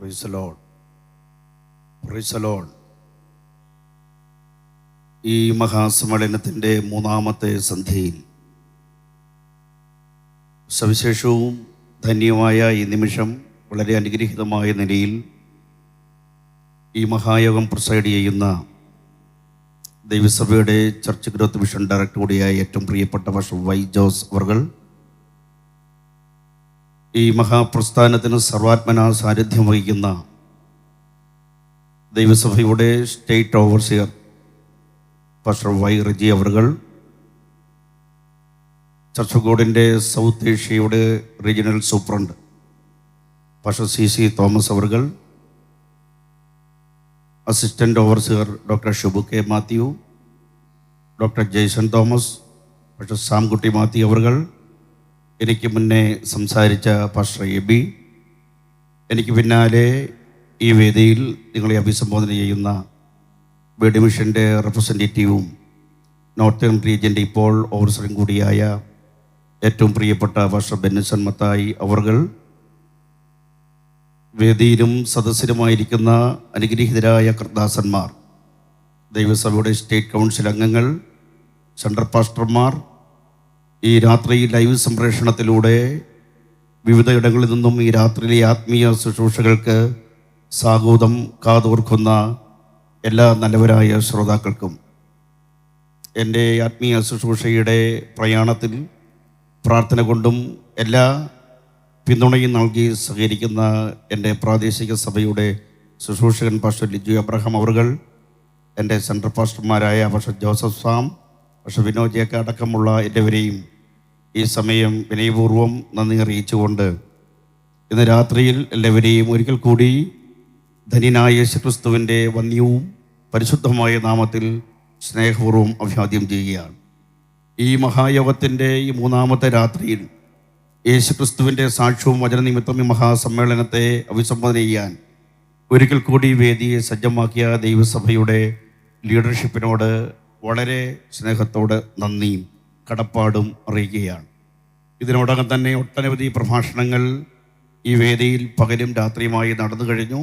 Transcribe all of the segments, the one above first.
Price the lord. Price the Lord. ഈ മഹാസമ്മേളനത്തിൻ്റെ മൂന്നാമത്തെ സന്ധ്യയിൽ സവിശേഷവും ധന്യമായ ഈ നിമിഷം വളരെ അനുഗ്രഹീതമായ നിലയിൽ ഈ മഹായോഗം പ്രസൈഡ് ചെയ്യുന്ന ദൈവസഭയുടെ ചർച്ച് ഗ്രോത്ത് മിഷൻ ഡയറക്ടർ കൂടിയായ ഏറ്റവും പ്രിയപ്പെട്ട പാസ്റ്റർ വൈ ജോസ് അവർകൾ, ഈ മഹാപ്രസ്ഥാനത്തിന് സർവാത്മന സാന്നിധ്യം വഹിക്കുന്ന ദൈവസഭയുടെ state overseer pastor Y Reji അവർകൾ, ചർച്ച് ഓഫ് ഗോഡിൻ്റെ സൗത്ത് ഏഷ്യയുടെ regional superintendent pastor C Thomas അവർകൾ, assistant overseer doctor Shubu K Mathew, doctor Jaison Thomas, pastor Samkutty Mathew അവർകൾ, എനിക്ക് മുന്നേ സംസാരിച്ച പാസ്റ്റർ എബി, എനിക്ക് പിന്നാലെ ഈ വേദിയിൽ നിങ്ങളെ അഭിസംബോധന ചെയ്യുന്ന ബേഡി മിഷൻ്റെ റെപ്രസെൻറ്റേറ്റീവും നോർത്തേൺ റീജിയൻ്റെ ഇപ്പോൾ ഓവർസറും കൂടിയായ ഏറ്റവും പ്രിയപ്പെട്ട പാസ്റ്റർ ബെന്നിസൺ മത്തായി അവർകൾ, വേദിയിലും സദസ്സിലുമായിരിക്കുന്ന അനുഗ്രഹീതരായ കർദാസന്മാർ, ദൈവസഭയുടെ സ്റ്റേറ്റ് കൗൺസിൽ അംഗങ്ങൾ, സെൻട്രൽ പാസ്റ്റർമാർ, ഈ രാത്രി ലൈവ് സംപ്രേഷണത്തിലൂടെ വിവിധ ഇടങ്ങളിൽ നിന്നും ഈ രാത്രിയിലെ ആത്മീയ ശുശ്രൂഷകൾക്ക് സാഗൂതം കാതോർക്കുന്ന എല്ലാ നല്ലവരായ ശ്രോതാക്കൾക്കും എൻ്റെ ആത്മീയ ശുശ്രൂഷയുടെ പ്രയാണത്തിൽ പ്രാർത്ഥന കൊണ്ടും എല്ലാ പിന്തുണയും നൽകി സഹകരിക്കുന്ന എൻ്റെ പ്രാദേശിക സഭയുടെ ശുശ്രൂഷകൻ പാസ്റ്റർ ലിജു അബ്രഹാം അവർകൾ, എൻ്റെ സെൻട്രൽ പാസ്റ്റർമാരായ പാസ്റ്റർ ജോസഫ് സാം, പാസ്റ്റർ വിനോദ് ജേക്ക അടക്കമുള്ള എല്ലാവരെയും ഈ സമയം വിനയപൂർവ്വം നന്ദി അറിയിച്ചുകൊണ്ട് ഇന്ന് രാത്രിയിൽ എല്ലാവരെയും ഒരിക്കൽ കൂടി ധന്യനായ യേശുക്രിസ്തുവിൻ്റെ വന്യവും പരിശുദ്ധമായ നാമത്തിൽ സ്നേഹപൂർവ്വം അഭിവാദ്യം ചെയ്യുകയാണ്. ഈ മഹായോഗത്തിൻ്റെ ഈ മൂന്നാമത്തെ രാത്രിയിൽ യേശുക്രിസ്തുവിൻ്റെ സാക്ഷ്യവും വചനനിമിത്തം ഈ മഹാസമ്മേളനത്തെ അഭിസംബോധന ചെയ്യാൻ ഒരിക്കൽ കൂടി വേദിയെ സജ്ജമാക്കിയ ദൈവസഭയുടെ ലീഡർഷിപ്പിനോട് വളരെ സ്നേഹത്തോടെ നന്ദിയും കടപ്പാടും അറിയിക്കുകയാണ്. ഇതിനോടകം തന്നെ ഒട്ടനവധി പ്രഭാഷണങ്ങൾ ഈ വേദിയിൽ പകലും രാത്രിയുമായി നടന്നു കഴിഞ്ഞു.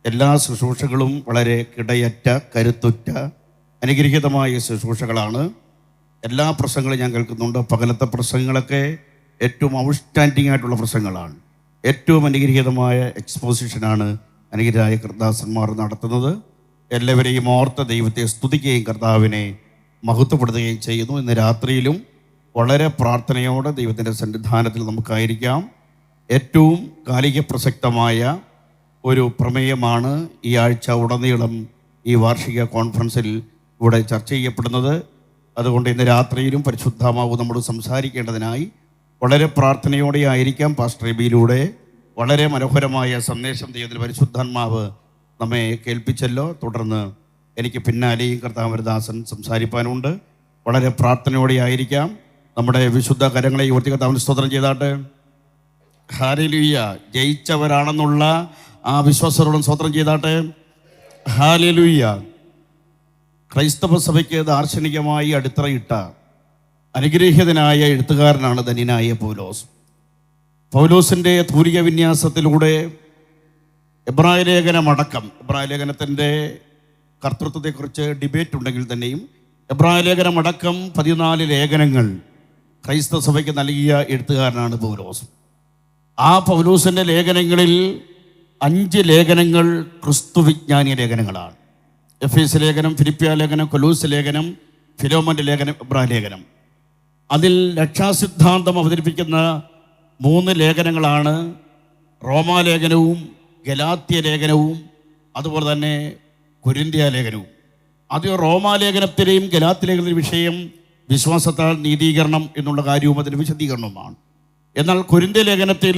എല്ലാ ശുശ്രൂഷകളും വളരെ കിടയറ്റ, കരുത്തുറ്റ, അനുഗ്രഹീതമായ ശുശ്രൂഷകളാണ്. എല്ലാ പ്രസംഗങ്ങളും ഞാൻ കേൾക്കുന്നുണ്ട്. പകലത്തെ പ്രസംഗങ്ങളൊക്കെ ഏറ്റവും ഔട്ട്സ്റ്റാൻഡിംഗ് ആയിട്ടുള്ള പ്രസംഗങ്ങളാണ്. ഏറ്റവും അനുഗ്രഹീതമായ എക്സ്പോസിഷനാണ് അനുഗ്രഹീതരായ കർദാസന്മാർ നടത്തുന്നത്. എല്ലാവരെയും ഓർത്ത ദൈവത്തെ സ്തുതിക്കുകയും കർത്താവിനെ മഹത്വപ്പെടുത്തുകയും ചെയ്യുന്നു. ഇന്ന് രാത്രിയിലും വളരെ പ്രാർത്ഥനയോടെ ദൈവത്തിൻ്റെ സന്നിധാനത്തിൽ നമുക്കായിരിക്കാം. ഏറ്റവും കാലിക പ്രസക്തമായ ഒരു പ്രമേയമാണ് ഈ ആഴ്ച ഉടനീളം ഈ വാർഷിക കോൺഫറൻസിൽ ഇവിടെ ചർച്ച ചെയ്യപ്പെടുന്നത്. അതുകൊണ്ട് ഇന്ന് രാത്രിയിലും പരിശുദ്ധമാവ് നമ്മോട് സംസാരിക്കേണ്ടതിനായി വളരെ പ്രാർത്ഥനയോടെ ആയിരിക്കാം. പാസ്റ്റർ എബിയിലൂടെ വളരെ മനോഹരമായ സന്ദേശം ദൈവത്തിൽ പരിശുദ്ധാത്മാവ് നമ്മെ കേൾപ്പിച്ചല്ലോ. തുടർന്ന് എനിക്ക് പിന്നാലെയും കർത്താവരദാസൻ സംസാരിപ്പാനുണ്ട്. വളരെ പ്രാർത്ഥനയോടെ ആയിരിക്കാം. നമ്മുടെ വിശുദ്ധ കരങ്ങളെ ഉയർത്തി കർത്താവിന് സ്തോത്രം ചെയ്താട്ടെ. ഹല്ലേലൂയ. ജയിച്ചവരാണെന്നുള്ള ആ വിശ്വാസത്തോടും സ്തോത്രം ചെയ്താട്ടെ. ഹല്ലേലൂയ. ക്രൈസ്തവ സഭയ്ക്ക് ദാർശനികമായി അടിത്തറയിട്ട അനുഗ്രഹീതനായ എഴുത്തുകാരനാണ് ധന്യനായ പൗലോസ്. പൗലോസിൻ്റെ തൂലിക വിന്യാസത്തിലൂടെ എബ്രായ ലേഖനമടക്കം, എബ്രായ ലേഖനത്തിൻ്റെ കർത്തൃത്വത്തെക്കുറിച്ച് ഡിബേറ്റ് ഉണ്ടെങ്കിൽ തന്നെയും എബ്രായ ലേഖനമടക്കം 14 ലേഖനങ്ങൾ ക്രൈസ്തവ സഭയ്ക്ക് നൽകിയ എഴുത്തുകാരനാണ് പൗലോസ്. ആ പൗലോസിൻ്റെ ലേഖനങ്ങളിൽ 5 ലേഖനങ്ങൾ ക്രിസ്തുവിജ്ഞാനീയ ലേഖനങ്ങളാണ്. എഫേസ്യ ലേഖനം, ഫിലിപ്പിയ ലേഖനം, കൊലോസ്യ ലേഖനം, ഫിലോമോന്റെ ലേഖനം, എബ്രായ ലേഖനം. അതിൽ രക്ഷാസിദ്ധാന്തം അവതരിപ്പിക്കുന്ന 3 ലേഖനങ്ങളാണ് റോമാലേഖനവും ഗലാത്യ ലേഖനവും അതുപോലെ തന്നെ കൊരിന്ത്യ ലേഖനവും. അത് റോമാലേഖനത്തിലെയും ഗലാത്യ ലേഖനത്തിലെയും വിഷയം വിശ്വാസത്താൽ നീതീകരണം എന്നുള്ള കാര്യവും അതിൻ്റെ വിശദീകരണവുമാണ്. എന്നാൽ കൊരിന്ത്യ ലേഖനത്തിൽ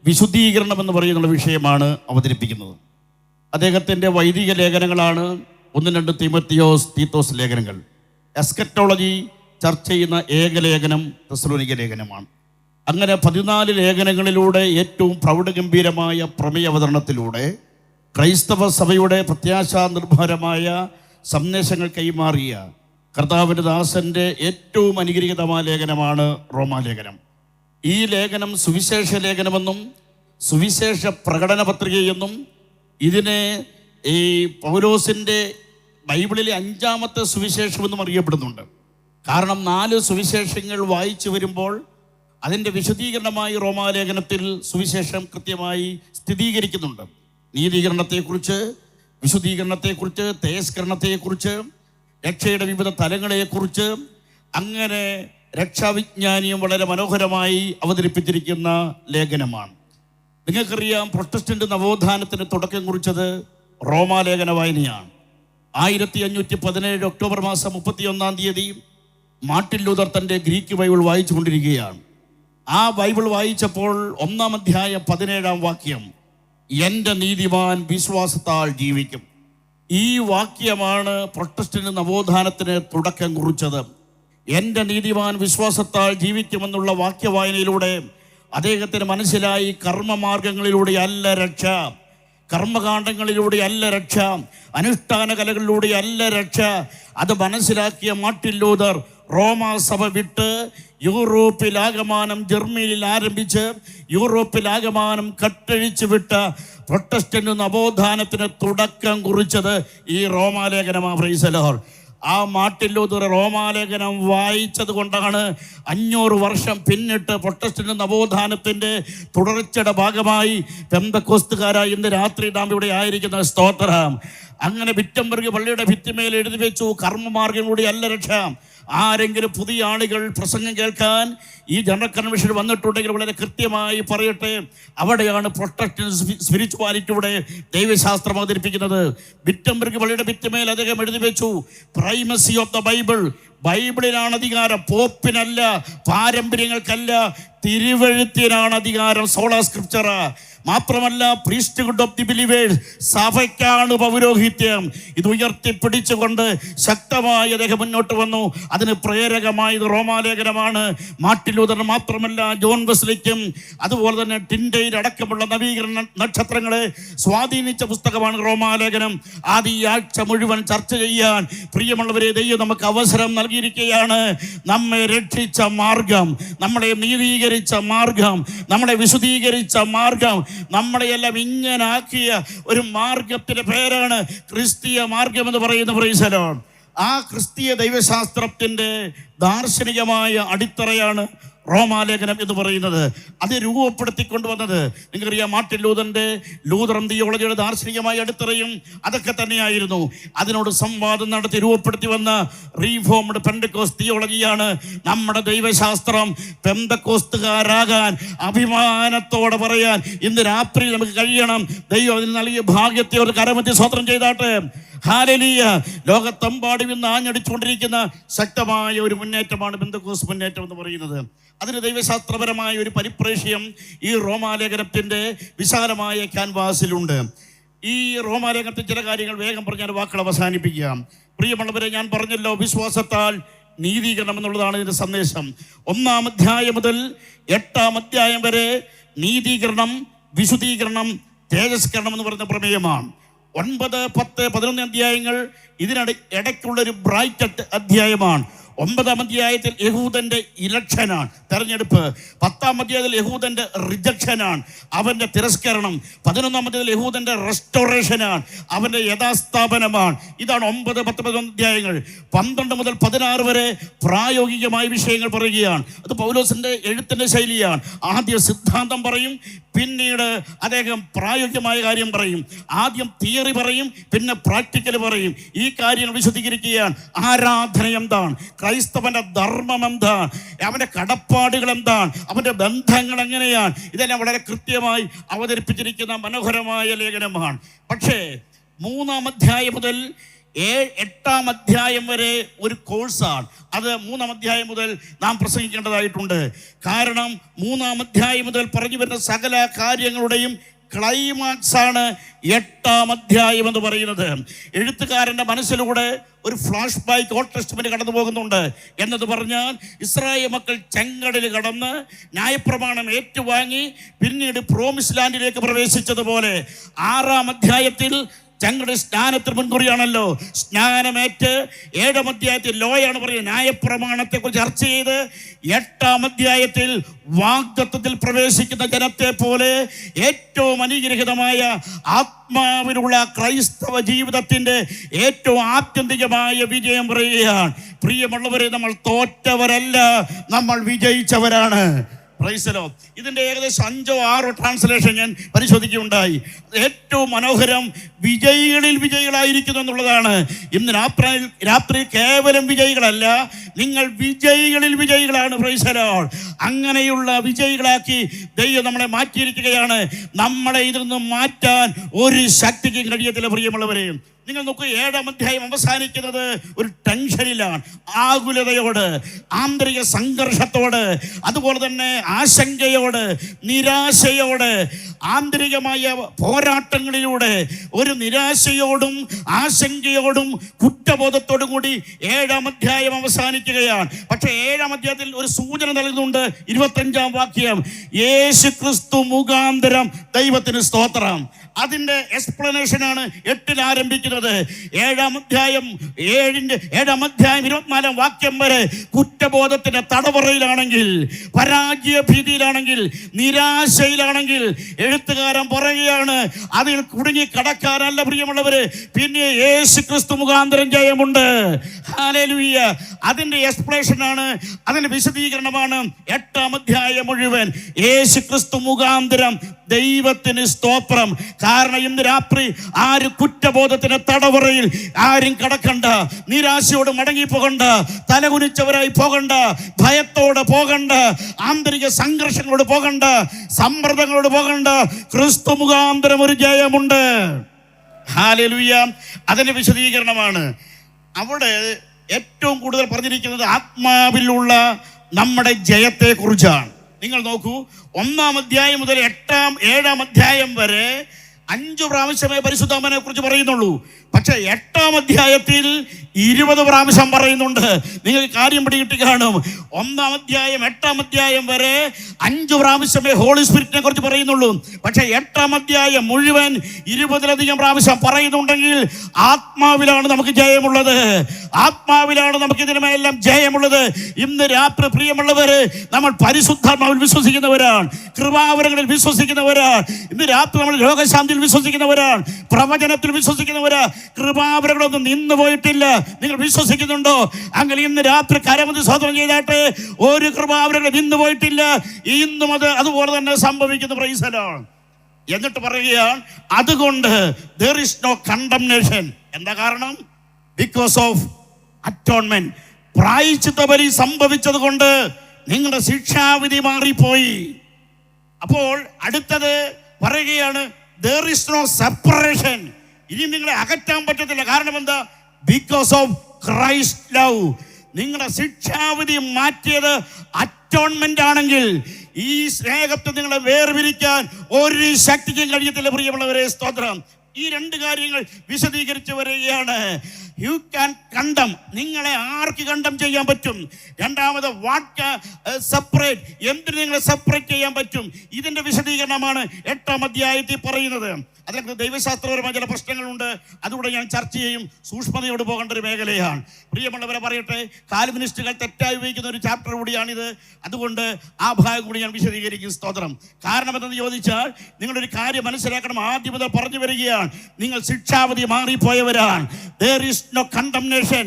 വിശുദ്ധീകരണം എന്ന് പറയുന്ന വിഷയമാണ് അവതരിപ്പിക്കുന്നത്. അദ്ദേഹത്തിൻ്റെ വൈദിക ലേഖനങ്ങളാണ് 1-2 തീമോത്തിയോസ്, തീത്തോസ് ലേഖനങ്ങൾ. എസ്കറ്റോളജി ചർച്ച ചെയ്യുന്ന ഏകലേഖനം തെസ്സലോനിക്ക ലേഖനമാണ്. അങ്ങനെ 14 ലേഖനങ്ങളിലൂടെ ഏറ്റവും പ്രൗഢഗംഭീരമായ പ്രമേയ അവതരണത്തിലൂടെ ക്രൈസ്തവ സഭയുടെ പ്രത്യാശാ നിർഭരമായ സന്ദേശങ്ങൾ കൈമാറിയ കർത്താവിൻ്റെ ദാസൻ്റെ ഏറ്റവും അനുഗ്രഹീതമായ ലേഖനമാണ് റോമാലേഖനം. ഈ ലേഖനം സുവിശേഷ ലേഖനമെന്നും സുവിശേഷ പ്രകടന പത്രികയെന്നും ഇതിനെ ഈ പൗലോസിൻ്റെ ബൈബിളിലെ 5-ാമത്തെ സുവിശേഷമെന്നും അറിയപ്പെടുന്നുണ്ട്. കാരണം 4 സുവിശേഷങ്ങൾ വായിച്ചു വരുമ്പോൾ അതിൻ്റെ വിശദീകരണമായി റോമാലേഖനത്തിൽ സുവിശേഷം കൃത്യമായി സ്ഥിരീകരിക്കുന്നുണ്ട്. നീതീകരണത്തെക്കുറിച്ച്, വിശുദ്ധീകരണത്തെക്കുറിച്ച്, തേജസ്കരണത്തെക്കുറിച്ച്, രക്ഷയുടെ വിവിധ തലങ്ങളെക്കുറിച്ച്, അങ്ങനെ രക്ഷാവിജ്ഞാനിയും വളരെ മനോഹരമായി അവതരിപ്പിച്ചിരിക്കുന്ന ലേഖനമാണ്. നിങ്ങൾക്കറിയാം, പ്രൊട്ടസ്റ്റന്റ് നവോത്ഥാനത്തിന് തുടക്കം കുറിച്ചത് റോമാലേഖന വായനയാണ്. 1517 ഒക്ടോബർ മാസം 31-ാം തീയതി മാർട്ടിൻ ലൂതർ തൻ്റെ ഗ്രീക്ക് ബൈബിൾ വായിച്ചു കൊണ്ടിരിക്കുകയാണ്. ആ ബൈബിൾ വായിച്ചപ്പോൾ 1-ാം അധ്യായം 17-ാം വാക്യം, എൻ്റെ നീതിമാൻ വിശ്വാസത്താൽ ജീവിക്കും. ഈ വാക്യമാണ് പ്രൊട്ടസ്റ്റന്റ് നവോത്ഥാനത്തിന് തുടക്കം കുറിച്ചത്. എൻ്റെ നീതിമാൻ വിശ്വാസത്താൽ ജീവിക്കുമെന്നുള്ള വാക്യവായനയിലൂടെ അദ്ദേഹത്തിന് മനസ്സിലായി, കർമ്മമാർഗങ്ങളിലൂടെ അല്ല രക്ഷ, കർമ്മകാണ്ഡങ്ങളിലൂടെ അല്ല രക്ഷ, അനുഷ്ഠാന കലകളിലൂടെ അല്ല രക്ഷ. അത് മനസ്സിലാക്കിയ മാർട്ടിൻ ലൂതർ റോമാ സഭ വിട്ട് യൂറോപ്പിൽ ആകമാനം, ജർമ്മനിയിൽ ആരംഭിച്ച് യൂറോപ്പിൽ ആകമാനം കട്ടഴിച്ച് വിട്ട പ്രൊട്ടസ്റ്റന്റ് നവോത്ഥാനത്തിന് തുടക്കം കുറിച്ചത് ഈ റോമാലേഖനമാണ്. Praise the lord. ആ മാർട്ടിൻ ലൂതർ റോമാലേഖനം വായിച്ചത് കൊണ്ടാണ് 500 വർഷം പിന്നിട്ട് പ്രൊട്ടസ്റ്റന്റ് നവോത്ഥാനത്തിൻ്റെ തുടർച്ചയുടെ ഭാഗമായി പെന്തക്കോസ്തുകാരായി ഇന്ന് രാത്രി നാം ഇവിടെ ആയിരിക്കുന്ന സ്തോത്രം. അങ്ങനെ വിറ്റംബർഗ് പള്ളിയുടെ ഭിത്തിമേൽ എഴുതി വെച്ചു, കർമ്മമാർഗം അല്ല രക്ഷ. ആരെങ്കിലും പുതിയ ആളുകൾ പ്രസംഗം കേൾക്കാൻ ഈ ജനറൽ കൺവെൻഷൻ വന്നിട്ടുണ്ടെങ്കിൽ വളരെ കൃത്യമായി പറയട്ടെ, അവിടെയാണ് പ്രൊട്ടസ്റ്റന്റ് സ്പിരിച്വാലിറ്റിയുടെ ദൈവശാസ്ത്രം അവതരിപ്പിക്കുന്നത്. വിറ്റംബർഗ് പള്ളിയുടെ ഭിത്തിമേൽ അദ്ദേഹം എഴുതി വെച്ചു, പ്രൈമസി ഓഫ് ദ ബൈബിൾ. ബൈബിളിനാണ് അധികാരം, പോപ്പിനല്ല, പാരമ്പര്യങ്ങൾക്കല്ല, തിരുവെഴുത്തിനാണ് അധികാരം, സോളാ സ്ക്രിപ്ചർ. മാത്രമല്ല, പ്രീസ്റ്റ്ഹുഡ് ഓഫ് ദി ബിലീവേഴ്സ്, സഭയ്ക്കാണ് പൗരോഹിത്യം. ഇത് ഉയർത്തിപ്പിടിച്ചുകൊണ്ട് ശക്തമായി അദ്ദേഹം മുന്നോട്ട് വന്നു. അതിന് പ്രേരകമായത് റോമാലേഖനമാണ്. മാർട്ടിൻ ലൂതറിന് മാത്രമല്ല, ജോൺ വെസ്ലിക്കും അതുപോലെ തന്നെ ടിൻഡെയിൽ അടക്കമുള്ള നവീകരണ നക്ഷത്രങ്ങളെ സ്വാധീനിച്ച പുസ്തകമാണ് റോമാലേഖനം. അത് ഈ ആഴ്ച മുഴുവൻ ചർച്ച ചെയ്യാൻ പ്രിയമുള്ളവരെ ദൈവം നമുക്ക് അവസരം നൽകിയിരിക്കുകയാണ്. നമ്മെ രക്ഷിച്ച മാർഗം, നമ്മളെ നീതീകരിച്ച മാർഗം, നമ്മളെ വിശുദ്ധീകരിച്ച മാർഗം, നമ്മളെയെല്ലാം ഇങ്ങനാക്കിയ ഒരു മാർഗത്തിന്റെ പേരാണ് ക്രിസ്തീയ മാർഗം എന്ന് പറയുന്ന. Price the lord. ആ ക്രിസ്തീയ ദൈവശാസ്ത്രത്തിന്റെ ദാർശനികമായ അടിത്തറയാണ് റോമാലേഖനം എന്ന് പറയുന്നത്. അത് രൂപപ്പെടുത്തിക്കൊണ്ടുവന്നത് നിങ്ങൾക്കറിയാം, മാർട്ടിൻ ലൂതറിന്റെ ലൂതറൻ തിയോളജിയുടെ ദാർശനികമായ അടിത്തറയും അതൊക്കെ തന്നെയായിരുന്നു. അതിനോട് സംവാദം നടത്തി രൂപപ്പെടുത്തി വന്ന റീഫോംഡ് പെന്തക്കോസ്റ്റ് തിയോളജിയാണ് നമ്മുടെ ദൈവശാസ്ത്രം. പെന്തക്കോസ്തുകാരാകാൻ അഭിമാനത്തോടെ പറയാൻ ഇന്ന് രാത്രി നമുക്ക് കഴിയണം. ദൈവം അതിന് നൽകിയ ഭാഗ്യത്തെ ഒരു കരമത്തി സ്വതന്ത്രം ചെയ്താട്ടെ. ഹല്ലേലൂയ. ലോകത്തെമ്പാടും ഇന്ന് ആഞ്ഞടിച്ചുകൊണ്ടിരിക്കുന്ന ശക്തമായ ഒരു മുന്നേറ്റമാണ് പെന്തക്കോസ്റ്റ് മുന്നേറ്റം എന്ന് പറയുന്നത്. അതിന് ദൈവശാസ്ത്രപരമായ ഒരു പരിപ്രേക്ഷ്യം ഈ റോമാലേഖനത്തിൻ്റെ വിശാലമായ ക്യാൻവാസിലുണ്ട്. ഈ റോമാലേഖനത്തിൽ ചില കാര്യങ്ങൾ വേഗം പറഞ്ഞാൽ വാക്കുകൾ അവസാനിപ്പിക്കാം. പ്രിയമുള്ളവരെ, ഞാൻ പറഞ്ഞല്ലോ, വിശ്വാസത്താൽ നീതീകരണം എന്നുള്ളതാണ് ഇതിൻ്റെ സന്ദേശം. 1-ാം അധ്യായം മുതൽ 8-ാം അധ്യായം വരെ നീതീകരണം, വിശുദ്ധീകരണം, തേജസ്കരണം എന്ന് പറയുന്ന പ്രമേയമാണ്. 9, 10, 11 അധ്യായങ്ങൾ ഇടയ്ക്കുള്ളൊരു ബ്രൈറ്റ് അധ്യായമാണ്. 9-ാം അധ്യായത്തിൽ യഹൂദന്റെ ഇലക്ഷനാണ്, തെരഞ്ഞെടുപ്പ്. 10-ാം അധ്യായത്തിൽ യഹൂദന്റെ റിജക്ഷനാണ്, അവന്റെ തിരസ്കരണം. 11-ാം അധ്യായത്തിൽ യഹൂദന്റെ റെസ്റ്റോറേഷനാണ്, അവന്റെ യഥാസ്ഥാപനമാണ്. ഇതാണ് 9, 10, 11 അധ്യായങ്ങൾ. 12 മുതൽ 16 വരെ പ്രായോഗികമായ വിഷയങ്ങൾ പറയുകയാണ്. അത് പൗലോസിന്റെ എഴുത്തിന്റെ ശൈലിയാണ്. ആദ്യം സിദ്ധാന്തം പറയും, പിന്നീട് അദ്ദേഹം പ്രായോഗികമായ കാര്യം പറയും. ആദ്യം തിയറി പറയും, പിന്നെ പ്രാക്ടിക്കൽ പറയും. ഈ കാര്യങ്ങൾ വിശദീകരിക്കുകയാണ്. ആരാധന എന്താണ്, ക്രൈസ്തവന്റെ ധർമ്മം എന്താണ്, അവന്റെ കടപ്പാടുകൾ എന്താണ്, അവന്റെ ബന്ധങ്ങൾ എങ്ങനെയാണ്, ഇതെല്ലാം വളരെ കൃത്യമായി അവതരിപ്പിച്ചിരിക്കുന്ന മനോഹരമായ ലേഖനമാണ്. പക്ഷേ 3-ാം അധ്യായം മുതൽ 8-ാം അധ്യായം വരെ ഒരു കോഴ്സാണ്. അത് 3-ാം അധ്യായം മുതൽ നാം പ്രസംഗിക്കേണ്ടതായിട്ടുണ്ട്. കാരണം 3-ാം അധ്യായം മുതൽ പറഞ്ഞു വരുന്ന സകല കാര്യങ്ങളുടെയും ക്ലൈമാക്സ് ആണ് 8-ാം അധ്യായം എന്ന് പറയുന്നത്. എഴുത്തുകാരൻ്റെ മനസ്സിലൂടെ ഒരു ഫ്ലാഷ് ബാക്ക് ഓൾഡ് ടെസ്റ്റ്മെന്റ് കടന്നു പോകുന്നുണ്ട്. എന്നത് പറഞ്ഞാൽ, ഇസ്രായേൽ മക്കൾ ചെങ്കടൽ കടന്ന് ന്യായപ്രമാണം ഏറ്റുവാങ്ങി പിന്നീട് പ്രോമിസ് ലാൻഡിലേക്ക് പ്രവേശിച്ചതുപോലെ 6-ാം അധ്യായത്തിൽ ഞങ്ങളുടെ സ്നാനത്തിന് മുൻകുറിയാണല്ലോ. സ്നാനമേറ്റ് 7-ാം അധ്യായത്തിൽ ലോയാണ് പറയുന്നത്, ന്യായപ്രമാണത്തെ കുറിച്ച് ചർച്ച ചെയ്ത് 8-ാം അധ്യായത്തിൽ വാഗ്ദത്തത്തിൽ പ്രവേശിക്കുന്ന ജനത്തെ പോലെ ഏറ്റവും അനുഗ്രഹീതമായ ആത്മാവിലുള്ള ക്രൈസ്തവ ജീവിതത്തിന്റെ ഏറ്റവും ആത്യന്തികമായ വിജയം പറയുകയാണ്. പ്രിയമുള്ളവരെ, നമ്മൾ തോറ്റവരല്ല, നമ്മൾ വിജയിച്ചവരാണ്. Price the Lord. ഇതിൻ്റെ ഏകദേശം 5-6 ട്രാൻസ്ലേഷൻ ഞാൻ പരിശോധിക്കുകയുണ്ടായി. ഏറ്റവും മനോഹരം വിജയികളിൽ വിജയികളായിരിക്കുന്നു എന്നുള്ളതാണ്. ഇന്ന് രാത്രി കേവലം വിജയികളല്ല, നിങ്ങൾ വിജയികളിൽ വിജയികളാണ്. Praise the lord. അങ്ങനെയുള്ള വിജയികളാക്കി ദൈവം നമ്മളെ മാറ്റിയിരിക്കുകയാണ്. നമ്മളെ ഇതിൽ നിന്നും മാറ്റാൻ ഒരു ശക്തിക്കും കഴിയത്തില്ല. പ്രിയമുള്ളവരെ, നിങ്ങൾ നോക്കൂ, 7-ാം അധ്യായം അവസാനിക്കുന്നത് ഒരു ടെൻഷനിലാണ്, ആകുലതയോട്, ആന്തരിക സംഘർഷത്തോട്, അതുപോലെ തന്നെ ആശങ്കയോട്, നിരാശയോട്, ആന്തരികമായ പോരാട്ടങ്ങളിലൂടെ ഒരു നിരാശയോടും ആശങ്കയോടും കുറ്റബോധത്തോടും കൂടി 7-ാം അധ്യായം അവസാനിക്കുകയാണ്. പക്ഷേ 7-ാം അധ്യായത്തിൽ ഒരു സൂചന നൽകുന്നുണ്ട്. 25-ാം വാക്യം, യേശു ക്രിസ്തു മുഖാന്തരം ദൈവത്തിന് സ്തോത്രം. അതിൻ്റെ എക്സ്പ്ലനേഷനാണ് 8-ൽ ആരംഭിക്കുന്നത്. 7-ാം അധ്യായം 24-ാം വാക്യം വരെ കുറ്റബോധത്തിന്റെ തടവറയിലാണെങ്കിൽ, പരാജയ ഭീതിയിലാണെങ്കിൽ, നിരാശയിലാണെങ്കിൽ എഴുത്തുകാരൻ പറയുകയാണ്, അതിൽ കുടുങ്ങി കടക്കാനല്ല പ്രിയമുള്ളവര്, പിന്നെ യേശു ക്രിസ്തു മുഖാന്തരം ജയമുണ്ട്. ഹല്ലേലൂയ. അതിന്റെ എക്സ്പ്ലനേഷനാണ്, അതിന്റെ വിശദീകരണമാണ് 8-ാം അധ്യായം മുഴുവൻ. യേശു ക്രിസ്തു മുഖാന്തരം ദൈവത്തിന് സ്തോത്രം. കാരണം ഇന്ന് രാത്രി ആരും കുറ്റബോധത്തിന്റെ തടവറയിൽ ആരും കടക്കണ്ട, നിരാശയോട് മടങ്ങി പോകണ്ട, തലകുനിച്ചവരായി പോകണ്ട, ഭയത്തോടെ പോകണ്ട, ആന്തരിക സംഘർഷങ്ങളോട് പോകണ്ട, സമ്മർദ്ദങ്ങളോട് പോകണ്ട. ക്രിസ്തു മുഖാന്തരം ഒരു ജയമുണ്ട്. ഹല്ലേലൂയ. അതിന്റെ വിശദീകരണമാണ് അവിടെ ഏറ്റവും കൂടുതൽ പറഞ്ഞിരിക്കുന്നത് ആത്മാവിലുള്ള നമ്മുടെ ജയത്തെ കുറിച്ചാണ്. നിങ്ങൾ നോക്കൂ, 1-ാം അധ്യായം മുതൽ 7-ാം അധ്യായം വരെ 5 പ്രാവശ്യമേ പരിശുദ്ധാത്മാവിനെ കുറിച്ച് പറയുന്നുള്ളൂ. പക്ഷെ 8-ാം അധ്യായത്തിൽ 20 പ്രാവശ്യം പറയുന്നുണ്ട്. നിങ്ങൾക്ക് കാര്യം പിടികിട്ടി കാണും. 1-ാം അധ്യായം 8-ാം അധ്യായം വരെ 5 പ്രാവശ്യമേ ഹോളി സ്പിരിറ്റിനെ കുറിച്ച് പറയുന്നുള്ളൂ. പക്ഷെ 8-ാം അധ്യായം മുഴുവൻ 20-ലധികം പ്രാവശ്യം പറയുന്നുണ്ടെങ്കിൽ ആത്മാവിലാണ് നമുക്ക് ജയമുള്ളത്. ആത്മാവിലാണ് നമുക്ക് ഇതിനുമെല്ലാം ജയമുള്ളത്. ഇന്ന് രാത്രി പ്രിയമുള്ളവര്, നമ്മൾ പരിശുദ്ധാത്മാവിൽ വിശ്വസിക്കുന്നവരാണ്, കൃപാവരങ്ങളിൽ വിശ്വസിക്കുന്നവരാണ്. ഇന്ന് രാത്രി നമ്മൾ രോഗശാന്തിയിൽ വിശ്വസിക്കുന്നവരാണ്, പ്രവചനത്തിൽ വിശ്വസിക്കുന്നവരാ. കൃപാവരങ്ങളൊന്നും നിന്ന് പോയിട്ടില്ല. നിങ്ങൾ വിശ്വസിക്കുന്നുണ്ടോ? അങ്ങനെ ഇന്ന് രാത്രി കരമതി സ്വതന്ത്രം ചെയ്താട്ടെ. ഒരു കൃപാവരങ്ങൾ നിന്ന് പോയിട്ടില്ല. ഇന്നും അതുപോലെ തന്നെ സംഭവിക്കുന്നു. Price the Lord. എന്നിട്ട് പറയുകയാണ്, അതുകൊണ്ട് there is no condemnation. എന്താ കാരണം? Because of atonement. പ്രായശ്ചിത്ത ബലി സംഭവിച്ചത് കൊണ്ട് നിങ്ങളുടെ ശിക്ഷാവിധി മാറിപ്പോയി. അപ്പോൾ അടുത്തത് പറയുകയാണ്, there is no separation. ഇനി നിങ്ങളെ അകറ്റാൻ പറ്റത്തില്ല. കാരണം എന്താ? Because of Christ love. നിങ്ങളുടെ ശിക്ഷാവിധി മാറ്റിയത് അറ്റോൺമെന്റ് ആണെങ്കിൽ ഈ സ്നേഹത്തെ നിങ്ങളെ വേർപിരിക്കാൻ ഒരു ശക്തിക്കും കഴിയത്തില്ല. പ്രിയമുള്ളവരെ, സ്തോത്രം. ഈ 2 കാര്യങ്ങൾ വിശദീകരിച്ചു വരികയാണ്. യു ക്യാൻ കണ്ടം. നിങ്ങളെ ആർക്ക് കണ്ടം ചെയ്യാൻ പറ്റും? രണ്ടാമത് വാട്ട് സെപ്പറേറ്റ്. എന്തിന് നിങ്ങളെ സെപ്പറേറ്റ് ചെയ്യാൻ പറ്റും? ഇതിന്റെ വിശദീകരണമാണ് 8-ാം അധ്യായത്തിൽ പറയുന്നത്. അതിനകത്ത് ദൈവശാസ്ത്രപരമായ ചില പ്രശ്നങ്ങളുണ്ട്. അതുകൂടെ ഞാൻ ചർച്ച ചെയ്യും. സൂക്ഷ്മതയോട് പോകേണ്ട ഒരു മേഖലയാണ്. പ്രിയമുള്ളവരെ പറയട്ടെ, കാൽവിനിസ്റ്റുകൾ തെറ്റായി ഉപയോഗിക്കുന്ന ഒരു ചാപ്റ്റർ കൂടിയാണിത്. അതുകൊണ്ട് ആ ഭാഗം കൂടി ഞാൻ വിശദീകരിക്കും. സ്തോത്രം. കാരണം എന്തെന്ന് ചോദിച്ചാൽ, നിങ്ങളൊരു കാര്യം മനസ്സിലാക്കണം. ആദ്യം മുതൽ പറഞ്ഞു വരികയാണ്, നിങ്ങൾ ശിക്ഷാവിധി മാറിപ്പോയവരാണ്. There is no condemnation.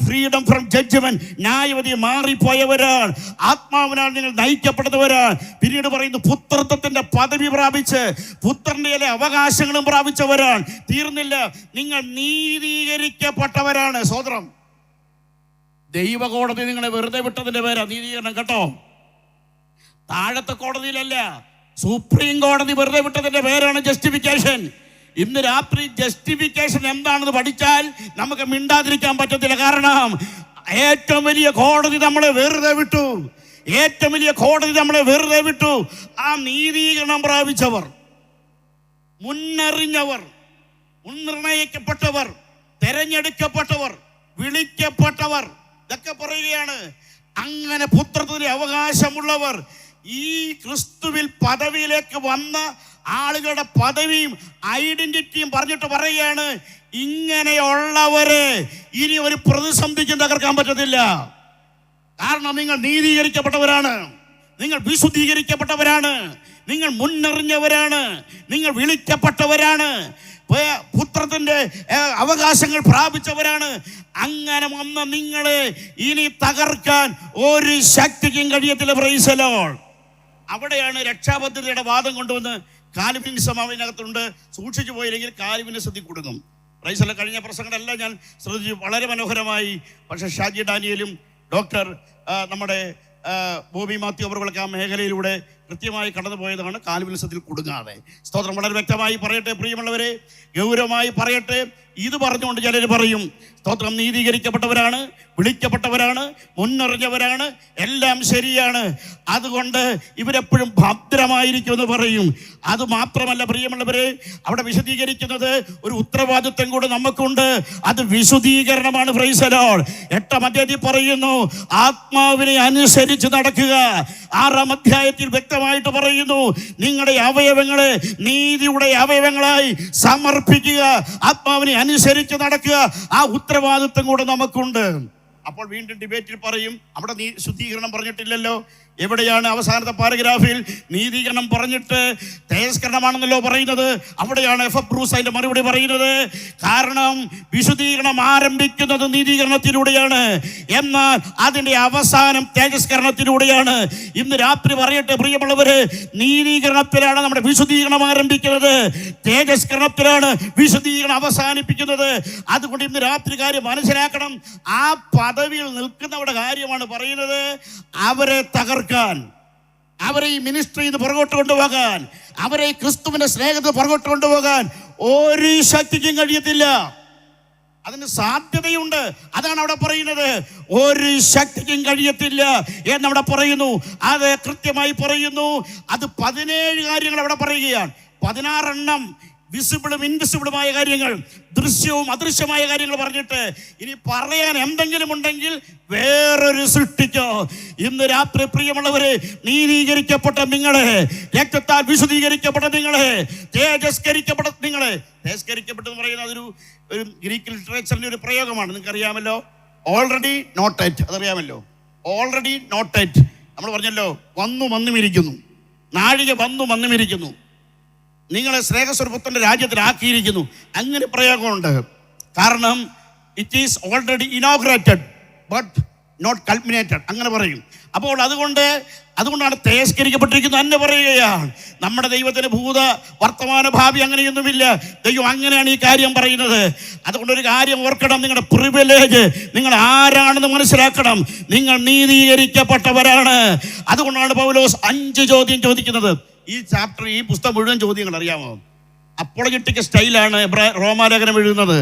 Freedom from judgment. ന്യായവിധി മാറിപ്പോയവരാണ്. ആത്മാവിനാൽ നിങ്ങൾ നയിക്കപ്പെടുന്നവരാണ്. പിന്നീട് പറയുന്നു, പുത്രത്വത്തിന്റെ പദവി പ്രാപിച്ച് പുത്രന്റെ അവകാശങ്ങളും പ്രാപിച്ചവരാണ്. തീർന്നില്ല, നിങ്ങൾ നീതീകരിക്കപ്പെട്ടവരാണ്. സോദരം, ദൈവകോടതി നിങ്ങളെ വെറുതെ വിട്ടതിന്റെ പേരാ നീതീകരണം, കേട്ടോ. താഴത്തെ കോടതിയിലല്ല, സുപ്രീം കോടതി വെറുതെ വിട്ടതിന്റെ പേരാണ് ജസ്റ്റിഫിക്കേഷൻ. ഇന്ന് രാത്രി ജസ്റ്റിഫിക്കേഷൻ എന്താണെന്ന് പഠിച്ചാൽ നമുക്ക് മിണ്ടാതിരിക്കാൻ പറ്റത്തില്ല. കാരണം ഏറ്റവും വലിയ കോടതി നമ്മളെ വെറുതെ വിട്ടു. ഏറ്റവും വലിയ കോടതി നമ്മളെ വെറുതെ വിട്ടു. ആ നീതീകരണം പ്രാപിച്ചവർ, മുന്നറിഞ്ഞവർ, മുൻനിർണയിക്കപ്പെട്ടവർ, തെരഞ്ഞെടുക്കപ്പെട്ടവർ, വിളിക്കപ്പെട്ടവർ, ഇതൊക്കെ പറയുകയാണ്. അങ്ങനെ പുത്രത്വത്തിന് അവകാശമുള്ളവർ, ഈ ക്രിസ്തുവിൽ പദവിയിലേക്ക് വന്ന ആളുകളുടെ പദവിയും ഐഡന്റിറ്റിയും പറഞ്ഞിട്ട് പറയുകയാണ്, ഇങ്ങനെയുള്ളവരെ ഇനി ഒരു പ്രതിസന്ധിക്കും തകർക്കാൻ പറ്റത്തില്ല. കാരണം നിങ്ങൾ നീതീകരിക്കപ്പെട്ടവരാണ്, നിങ്ങൾ വിശുദ്ധീകരിക്കപ്പെട്ടവരാണ്, നിങ്ങൾ മുന്നറിഞ്ഞവരാണ്, നിങ്ങൾ വിളിക്കപ്പെട്ടവരാണ്, പുത്രത്തിന്റെ അവകാശങ്ങൾ പ്രാപിച്ചവരാണ്. അങ്ങനെ വന്ന നിങ്ങളെ ഇനി തകർക്കാൻ ഒരു ശക്തിക്കും കഴിയത്തില്ല. Price the Lord. അവിടെയാണ് രക്ഷാപദ്ധതിയുടെ വാദം കൊണ്ടുവന്ന് കാൽവിനിസം അതിനകത്തുണ്ട്. സൂക്ഷിച്ചു പോയില്ലെങ്കിൽ കാൽവിനിസത്തിൽ കുടുങ്ങും. Praise the lord. കഴിഞ്ഞ പ്രസംഗങ്ങളെല്ലാം ഞാൻ ശ്രദ്ധിച്ചു, വളരെ മനോഹരമായി. പക്ഷേ ഷാജി ഡാനിയലും ഡോക്ടർ നമ്മുടെ ബോബി മാത്യു അവർക്ക് ആ മേഖലയിലൂടെ കൃത്യമായി കടന്നുപോയതാണ് കാൽവിനിസത്തിൽ കുടുങ്ങാതെ. സ്തോത്രം. വളരെ വ്യക്തമായി പറയട്ടെ പ്രിയമുള്ളവരെ, ഗൗരവമായി പറയട്ടെ. ഇത് പറഞ്ഞുകൊണ്ട് ചിലർ പറയും, സ്തോത്രം, നീതീകരിക്കപ്പെട്ടവരാണ്, വിളിക്കപ്പെട്ടവരാണ്, മുന്നറിഞ്ഞവരാണ്, എല്ലാം ശരിയാണ്, അതുകൊണ്ട് ഇവരെപ്പോഴും ഭദ്രമായിരിക്കുമെന്ന് പറയും. അത് മാത്രമല്ല പ്രിയമുള്ളവരെ, അവിടെ വിശദീകരിക്കുന്നത് ഒരു ഉത്തരവാദിത്വം കൂടെ നമുക്കുണ്ട്. അത് വിശുദ്ധീകരണമാണ്. Praise the lord. 8-ാം അധ്യായത്തിൽ പറയുന്നു, ആത്മാവിനെ അനുസരിച്ച് നടക്കുക. 6-ാം അധ്യായത്തിൽ വ്യക്തമായിട്ട് പറയുന്നു, നിങ്ങളുടെ അവയവങ്ങളെ നീതിയുടെ അവയവങ്ങളായി സമർപ്പിക്കുക, ആത്മാവിനെ അനുസരിച്ച് നടക്കുക. ആ ഉത്തരവാദിത്വം കൂടെ നമുക്കുണ്ട്. അപ്പോൾ വീണ്ടും ഡിബേറ്റിൽ പറയും, അവിടെ ശുദ്ധീകരണം പറഞ്ഞിട്ടില്ലല്ലോ. എവിടെയാണ് അവസാനത്തെ പാരഗ്രാഫിൽ നീതീകരണം പറഞ്ഞിട്ട് തേജസ്കരണമാണെന്നല്ലോ പറയുന്നത്? അവിടെയാണ് എഫ് ബ്രൂസ് അതിന്റെ മറുപടി പറയുന്നത്. കാരണം വിശുദ്ധീകരണം ആരംഭിക്കുന്നത് നീതീകരണത്തിലൂടെയാണ്, എന്നാൽ അതിന്റെ അവസാനം തേജസ്കരണത്തിലൂടെയാണ്. ഇന്ന് രാത്രി പറയട്ടെ പ്രിയമുള്ളവര്, നീതീകരണത്തിലാണ് നമ്മുടെ വിശുദ്ധീകരണം ആരംഭിക്കുന്നത്, തേജസ്കരണത്തിലാണ് വിശുദ്ധീകരണം അവസാനിപ്പിക്കുന്നത്. അതുകൊണ്ട് ഇന്ന് രാത്രി കാര്യം മനസ്സിലാക്കണം. ആ പദവിയിൽ നിൽക്കുന്നവരുടെ കാര്യമാണ് പറയുന്നത്. അവരെ തകർക്കാൻ, അവരെ ഈ മിനിസ്ട്രി ഇത് പുറകോട്ട് കൊണ്ടുപോകാൻ, അവരെ ക്രിസ്തുവിന്റെ സ്നേഹത്തിൽ പുറകോട്ട് കൊണ്ടുപോകാൻ ഒരു ശക്തിക്കും കഴിയത്തില്ല. അതിന് സാധ്യതയുണ്ട്. അതാണ് അവിടെ പറയുന്നത്. ഒരു ശക്തിക്കും കഴിയത്തില്ല എന്നവിടെ പറയുന്നു. അത് കൃത്യമായി പറയുന്നു. അത് 17 കാര്യങ്ങൾ അവിടെ പറയുകയാണ്. 16 എണ്ണം വിസിബിളും ഇൻവിസിബിളുമായ കാര്യങ്ങൾ, ദൃശ്യവും അദൃശ്യമായ കാര്യങ്ങൾ പറഞ്ഞിട്ട് ഇനി പറയാൻ എന്തെങ്കിലും ഉണ്ടെങ്കിൽ വേറൊരു സൃഷ്ടിക്കോ. ഇന്ന് രാത്രി പ്രിയമുള്ളവരെ, നീതീകരിക്കപ്പെട്ട നിങ്ങളെ, രക്തത്താൽ വിശുദ്ധീകരിക്കപ്പെട്ട നിങ്ങളെ, തേജസ്കരിക്കപ്പെട്ട നിങ്ങളെ, തേജസ്കരിക്കപ്പെട്ടെന്ന് പറയുന്നത് അതൊരു ഗ്രീക്ക് ലിറ്ററേച്ചറിന്റെ ഒരു പ്രയോഗമാണ്. നിങ്ങൾക്ക് അറിയാമല്ലോ, ഓൾറെഡി നോട്ട് എറ്റ്, അതറിയാമല്ലോ. ഓൾറെഡി നോട്ട് എറ്റ് നമ്മൾ പറഞ്ഞല്ലോ, വന്നുമിരിക്കുന്നു, നാഴിക വന്നുമിരിക്കുന്നു, നിങ്ങളെ സ്നേഹസ്വരൂപത്തിന്റെ രാജ്യത്തിലാക്കിയിരിക്കുന്നു. അങ്ങനെ പ്രയോഗമുണ്ട്. കാരണം it is already inaugurated but not culminated, അങ്ങനെ പറയും. അപ്പോൾ അതുകൊണ്ടാണ് തേജസ്കരിക്കപ്പെട്ടിരിക്കുന്നത് തന്നെ പറയുകയാണ്. നമ്മുടെ ദൈവത്തിന് ഭൂത വർത്തമാന ഭാവി അങ്ങനെയൊന്നുമില്ല. ദൈവം അങ്ങനെയാണ് ഈ കാര്യം പറയുന്നത്. അതുകൊണ്ടൊരു കാര്യം ഓർക്കണം, നിങ്ങളുടെ പ്രിവിലേജ്, നിങ്ങൾ ആരാണെന്ന് മനസ്സിലാക്കണം. നിങ്ങൾ നീതീകരിക്കപ്പെട്ടവരാണ്. അതുകൊണ്ടാണ് പൗലോസ് 5 ചോദ്യം ചോദിക്കുന്നത്. ഈ ചാപ്റ്റർ, ഈ പുസ്തകം മുഴുവൻ ചോദ്യങ്ങൾ അറിയാമോ? അപ്പോളജറ്റിക് സ്റ്റൈലാണ് റോമാലേഖനം എഴുതുന്നത്.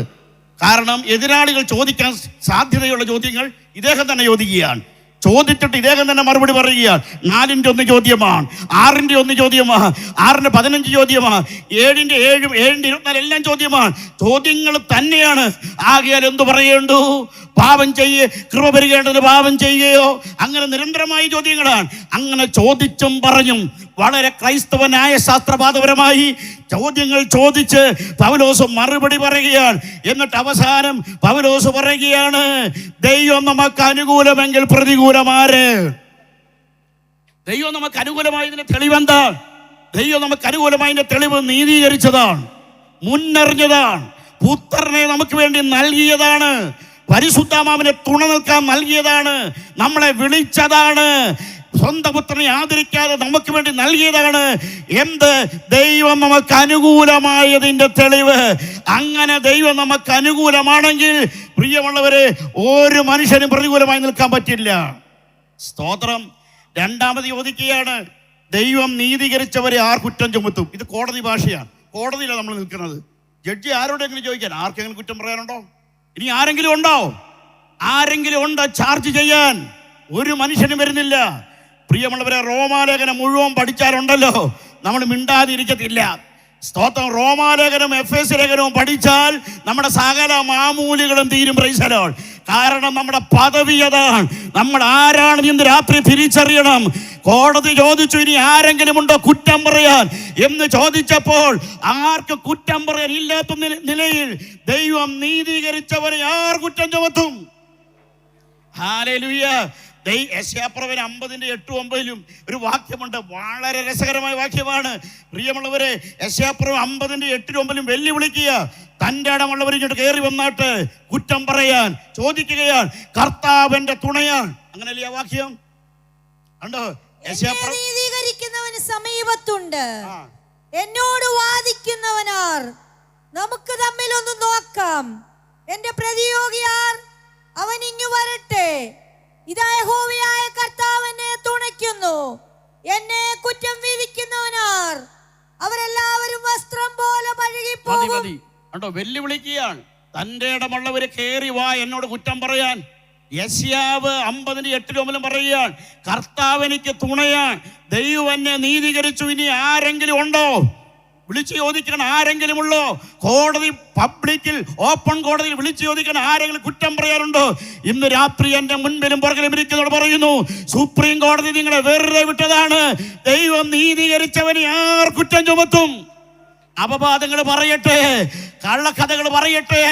കാരണം എതിരാളികൾ ചോദിക്കാൻ സാധ്യതയുള്ള ചോദ്യങ്ങൾ ഇദ്ദേഹം തന്നെ ചോദിക്കുകയാണ്. ചോദിച്ചിട്ട് ഇദ്ദേഹം തന്നെ മറുപടി പറയുകയാണ്. 4-ന്റെ 1 ചോദ്യമാണ്, 6-ന്റെ 1 ചോദ്യമാണ്, 6-ന്റെ 15 ചോദ്യമാണ്, 7-ന്റെ 7, 7-ന്റെ 24 എല്ലാം ചോദ്യമാണ്. ചോദ്യങ്ങൾ തന്നെയാണ്. ആകയാൽ എന്തു പറയേണ്ടു? പാപം ചെയ്യേ, കൃപ പെരുകേണ്ടതിന് പാപം ചെയ്യുകയോ? അങ്ങനെ നിരന്തരമായ ചോദ്യങ്ങളാണ്. അങ്ങനെ ചോദിച്ചും പറഞ്ഞും വളരെ ക്രൈസ്തവ ന്യായശാസ്ത്രപാതപരമായി ചോദ്യങ്ങൾ ചോദിച്ച് പൗലോസ് മറുപടി പറയുകയാണ്. എന്നിട്ട് അവസാനം പൗലോസ് പറയുകയാണ്, ദൈവം നമുക്ക് അനുകൂലമെങ്കിൽ പ്രതികൂലമാര്? ദൈവം നമുക്ക് അനുകൂലമായതിന്റെ തെളിവെന്താ? ദൈവം നമുക്ക് അനുകൂലമായതിന്റെ തെളിവ് നീതീകരിച്ചതാണ്, മുന്നറിഞ്ഞതാണ്, പുത്രനെ നമുക്ക് വേണ്ടി നൽകിയതാണ്, പരിശുദ്ധാത്മാവിനെ തുണ നിൽക്കാൻ നൽകിയതാണ്, നമ്മളെ വിളിച്ചതാണ്, സ്വന്തം പുത്രനെ ആദരിക്കാതെ നമുക്ക് വേണ്ടി നൽകിയതാണ്. എന്ത്? ദൈവം നമുക്ക് അനുകൂലമായതിന്റെ തെളിവ്. അങ്ങനെ ദൈവം നമുക്ക് അനുകൂലമാണെങ്കിൽ പ്രിയമുള്ളവരെ, ഒരു മനുഷ്യനും പ്രതികൂലമായി നിൽക്കാൻ പറ്റില്ല. സ്തോത്രം. രണ്ടാമത് ചോദിക്കുകയാണ്, ദൈവം നീതീകരിച്ചവരെ ആർ കുറ്റം ചുമത്തും? ഇത് കോടതി ഭാഷയാണ്. കോടതിയിലാണ് നമ്മൾ നിൽക്കുന്നത്. ജഡ്ജി ആരോടെങ്കിലും ചോദിക്കാൻ, ആർക്കെങ്കിലും കുറ്റം പറയാനുണ്ടോ? ഇനി ആരെങ്കിലും ഉണ്ടോ? ആരെങ്കിലും ഉണ്ടോ ചാർജ് ചെയ്യാൻ? ഒരു മനുഷ്യനും വരുന്നില്ല. പ്രിയമുള്ളവരെ, റോമാലേഖനം മുഴുവൻ പഠിച്ചാലുണ്ടല്ലോ നമ്മൾ മിണ്ടാതിരിക്കത്തില്ല. സ്തോത്രം. റോമാലേഖനം എഫേസ്യ ലേഖനവും പഠിച്ചാൽ നമ്മുടെ സകല മാമൂലികളും തീരും. Price the Lord. കാരണം നമ്മുടെ പദവി അതാണ്. നമ്മൾ ആരാണെന്ന് ഇന്ന് രാത്രി തിരിച്ചറിയണം. കോടതി ചോദിച്ചു, ഇനി ആരെങ്കിലും ഉണ്ടോ കുറ്റം പറയാൻ എന്ന് ചോദിച്ചപ്പോൾ ആർക്ക് കുറ്റം പറയാൻ ഇല്ലാത്ത നിലയിൽ ദൈവം നീതീകരിച്ചവരെ ആർ കുറ്റം ചുമത്തും? ഹല്ലേലൂയ. യെശയ്യാപ്രവചനം 50:8-9 ഒരു വാക്യമുണ്ട്, വളരെ രസകരമായ വാക്യമാണ് പ്രിയമുള്ളവരെ. യെശയ്യാപ്രവചനം 50:8-9 വെല്ലുവിളിക്കുക, തൻ്റെ ഇടമുള്ളവർ ഇങ്ങോട്ട് കയറി വന്നാട്ട് കുറ്റം പറയാൻ ചോദിക്കുകയാണ്, കർത്താവിന്റെ തുണയാൻ. അങ്ങനല്ലേ ആ വാക്യം ഉണ്ടോ? നീതീകരിക്കുന്നവൻ സമീപത്തുണ്ട്, എന്നോട് വാദിക്കുന്നവനാർ, നമുക്ക് തമ്മിൽ ഒന്ന് നോക്കാം, എന്റെ പ്രതിയോഗിയാർ, അവൻ ഇങ്ങു വരട്ടെ. ഇതാ യഹോവയായ കർത്താവ് എന്നെ തുണയ്ക്കുന്നു, എന്നെ കുറ്റം വിധിക്കുന്നവനാർ, അവരെല്ലാവരും വസ്ത്രം പോലെ പഴകിപ്പോകും. വെല്ലുവിളിക്കുകയാണ്, തൻ്റെ ഇടമുള്ളവര് കയറി വാ എന്നോട് കുറ്റം പറയാൻ. യെശയ്യാവ് 50:8-9 പറയുകയാണ്, കർത്താവ് എനിക്ക് തുണയാൻ, ദൈവം എന്നെ നീതീകരിച്ചു, ഇനി ആരെങ്കിലും ഉണ്ടോ? വിളിച്ചു ചോദിക്കണം, ആരെങ്കിലും ഉള്ളോ? കോടതി പബ്ലിക്കിൽ, ഓപ്പൺ കോടതിയിൽ വിളിച്ചു ചോദിക്കണം, ആരെങ്കിലും കുറ്റം പറയാനുണ്ടോ? ഇന്ന് രാത്രി എൻ്റെ മുൻപിലും പുറകിലും ഇരിക്കുന്നതോട് പറയുന്നു, സുപ്രീം കോടതി നിങ്ങളെ വെറുതെ വിട്ടതാണ്. ദൈവം നീതീകരിച്ചവനെ ആർ കുറ്റം ചുമത്തും? അപവാദങ്ങൾ പറയട്ടെ, കള്ളക്കഥകൾ പറയട്ടെ,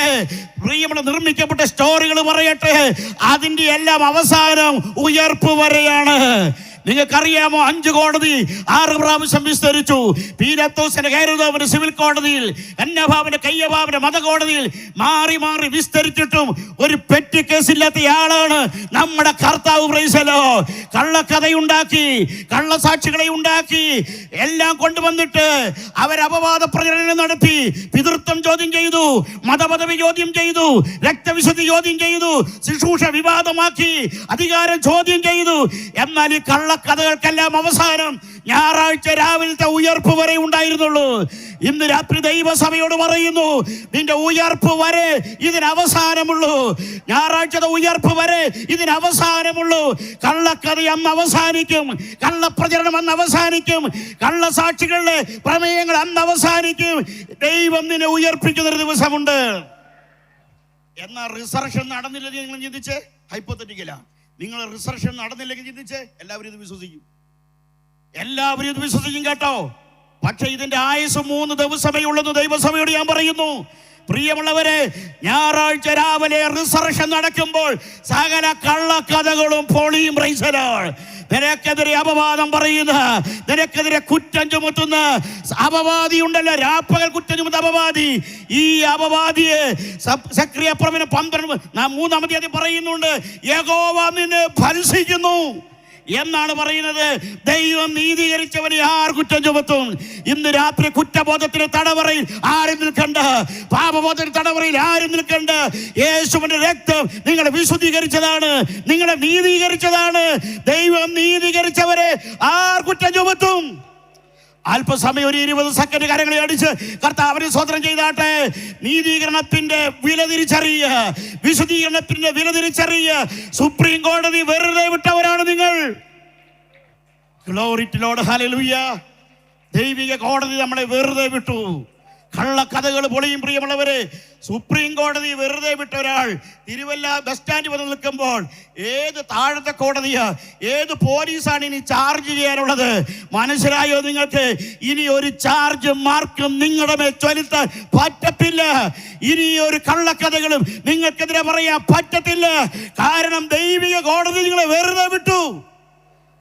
പ്രിയമുള്ള നിർമ്മിക്കപ്പെട്ട സ്റ്റോറികൾ പറയട്ടെ, അതിൻ്റെ എല്ലാം അവസാനം ഉയർപ്പ് വരെയാണ്. നിങ്ങൾക്കറിയാമോ, 5 കോടതി 6 പ്രാവശ്യം വിസ്തരിച്ചു. പീലാത്തോസിന്റെ ഹേരോദാവിന്റെ സിവിൽ കോടതിയിൽ, അന്നഭാവിന്റെ കയ്യഭാവിന്റെ മതകോടതിയിൽ മാറി മാറി വിസ്തരിച്ചിട്ടും ഒരു പെറ്റി കേസില്ലാത്തയാളാണ് നമ്മുടെ കർത്താവ്. പ്രൈസലോ. കള്ളക്കഥയുണ്ടാക്കി, കള്ളസാക്ഷികളെ ഉണ്ടാക്കി, എല്ലാം കൊണ്ടുവന്നിട്ട് അവരപവാദ പ്രചരണം നടത്തി, പിതൃത്വം ചോദ്യം ചെയ്തു, മതപദവി ചോദ്യം ചെയ്തു, രക്തവിശുദ്ധി ചോദ്യം ചെയ്തു, ശുശ്രൂഷ വിവാദമാക്കി, അധികാരം ചോദ്യം ചെയ്തു. എന്നാൽ ഈ കഥകൾക്കെല്ലാം അവസാനം ഞായറാഴ്ച രാവിലത്തെ ഉയർപ്പ് വരെ ഉണ്ടായിരുന്നുള്ളൂ. ഇന്ന് രാത്രി ദൈവസഭയോട് പറയുന്നു, നിന്റെ ഉയർപ്പ് വരെ ഇതിന് അവസാനമുള്ളൂ. ഞായറാഴ്ചത്തെ ഉയർപ്പ് വരെ ഇതിന് അവസാനമുള്ളൂ. കള്ളക്കഥ അന്ന് അവസാനിക്കും, കള്ളപ്രചരണം അന്ന് അവസാനിക്കും, കള്ളസാക്ഷികളുടെ പ്രമേയങ്ങൾ അന്ന് അവസാനിക്കും. ദൈവം നിന്നെ ഉയർപ്പിക്കുന്നൊരു ദിവസമുണ്ട്. എന്നാൽ റിസർഷൻ നടന്നില്ലെങ്കിൽ നിങ്ങൾ ചിന്തിച്ച്, ഹൈപ്പോത്തറ്റിക്കലാ, നിങ്ങൾ റിസർഷൻ നടന്നില്ലെങ്കിൽ ചിന്തിച്ച്, എല്ലാവരും ഇത് വിശ്വസിക്കും, എല്ലാവരും ഇത് വിശ്വസിക്കും കേട്ടോ. പക്ഷെ ഇതിന്റെ ആയുസ് 3 ദിവസമേ ഉള്ളൂ. ദൈവസഭയോട് ഞാൻ പറയുന്നു, പ്രിയമുള്ളവരെ, ഞായറാഴ്ച രാവിലെ റിസർഷൻ നടക്കുമ്പോൾ സകല കള്ളക്കഥകളും പൊളിയും. പ്രൈസലോർഡ്. നിനക്കെതിരെ അപവാദം പറയുന്ന, നിനക്കെതിരെ കുറ്റം ചുമത്തുന്ന അപവാദി ഉണ്ടല്ലോ, രാപ്പകൽ കുറ്റം ചുമത്തുന്ന അപവാദി. ഈ അപവാദിയെ സക്രിയ പ്രവചനം 12:3 പറയുന്നുണ്ട്, യഹോവ നിന്നെ ഭത്സിക്കുന്നു എന്നാണ് പറയുന്നത്. ദൈവം നീതീകരിച്ചവനെ ആർ കുറ്റം ചുമത്തും? ഇന്ന് രാത്രി കുറ്റബോധത്തിന് തടവറയിൽ ആരും നിൽക്കണ്ട, പാപബോധത്തിന് തടവറയിൽ ആരും നിൽക്കണ്ട. യേശുവിന്റെ രക്തം നിങ്ങളെ വിശുദ്ധീകരിച്ചതാണ്, നിങ്ങളെ നീതീകരിച്ചതാണ്. ദൈവം നീതീകരിച്ചവരെ ആർ കുറ്റം ചുമത്തും? അല്പസമയം ഒരു 20 സെക്കൻഡ് കരങ്ങളെ അടിച്ച് കർത്താവിനെ സ്തോത്രം ചെയ്താട്ടെ. നീതീകരണത്തിന്റെ വില തിരിച്ചറിയുക, വിശുദ്ധീകരണത്തിന്റെ വില തിരിച്ചറിയുക. സുപ്രീം കോടതി വെറുതെ വിട്ടവരാണ് നിങ്ങൾ. Glory to Lord. ഹല്ലേലൂയ. ദൈവിക കോടതി നമ്മളെ വെറുതെ വിട്ടു. കള്ളക്കഥകൾ പൊളിയും. പ്രിയമുള്ളവരെ, സുപ്രീം കോടതി വെറുതെ വിട്ട ഒരാൾ തിരുവല്ല ബസ് സ്റ്റാൻഡ് വന്ന് നിൽക്കുമ്പോൾ ഏത് താഴത്തെ കോടതിയാ, ഏത് പോലീസാണ് ഇനി ചാർജ് ചെയ്യാനുള്ളത്? മനസ്സിലായോ നിങ്ങൾക്ക്? ഇനി ഒരു ചാർജ് മാർക്കും നിങ്ങളുടെ മേൽ ചൊലുത്താൻ പറ്റത്തില്ല. ഇനി ഒരു കള്ളക്കഥകളും നിങ്ങൾക്കെതിരെ പറയാൻ പറ്റത്തില്ല. കാരണം ദൈവിക കോടതി നിങ്ങളെ വെറുതെ വിട്ടു.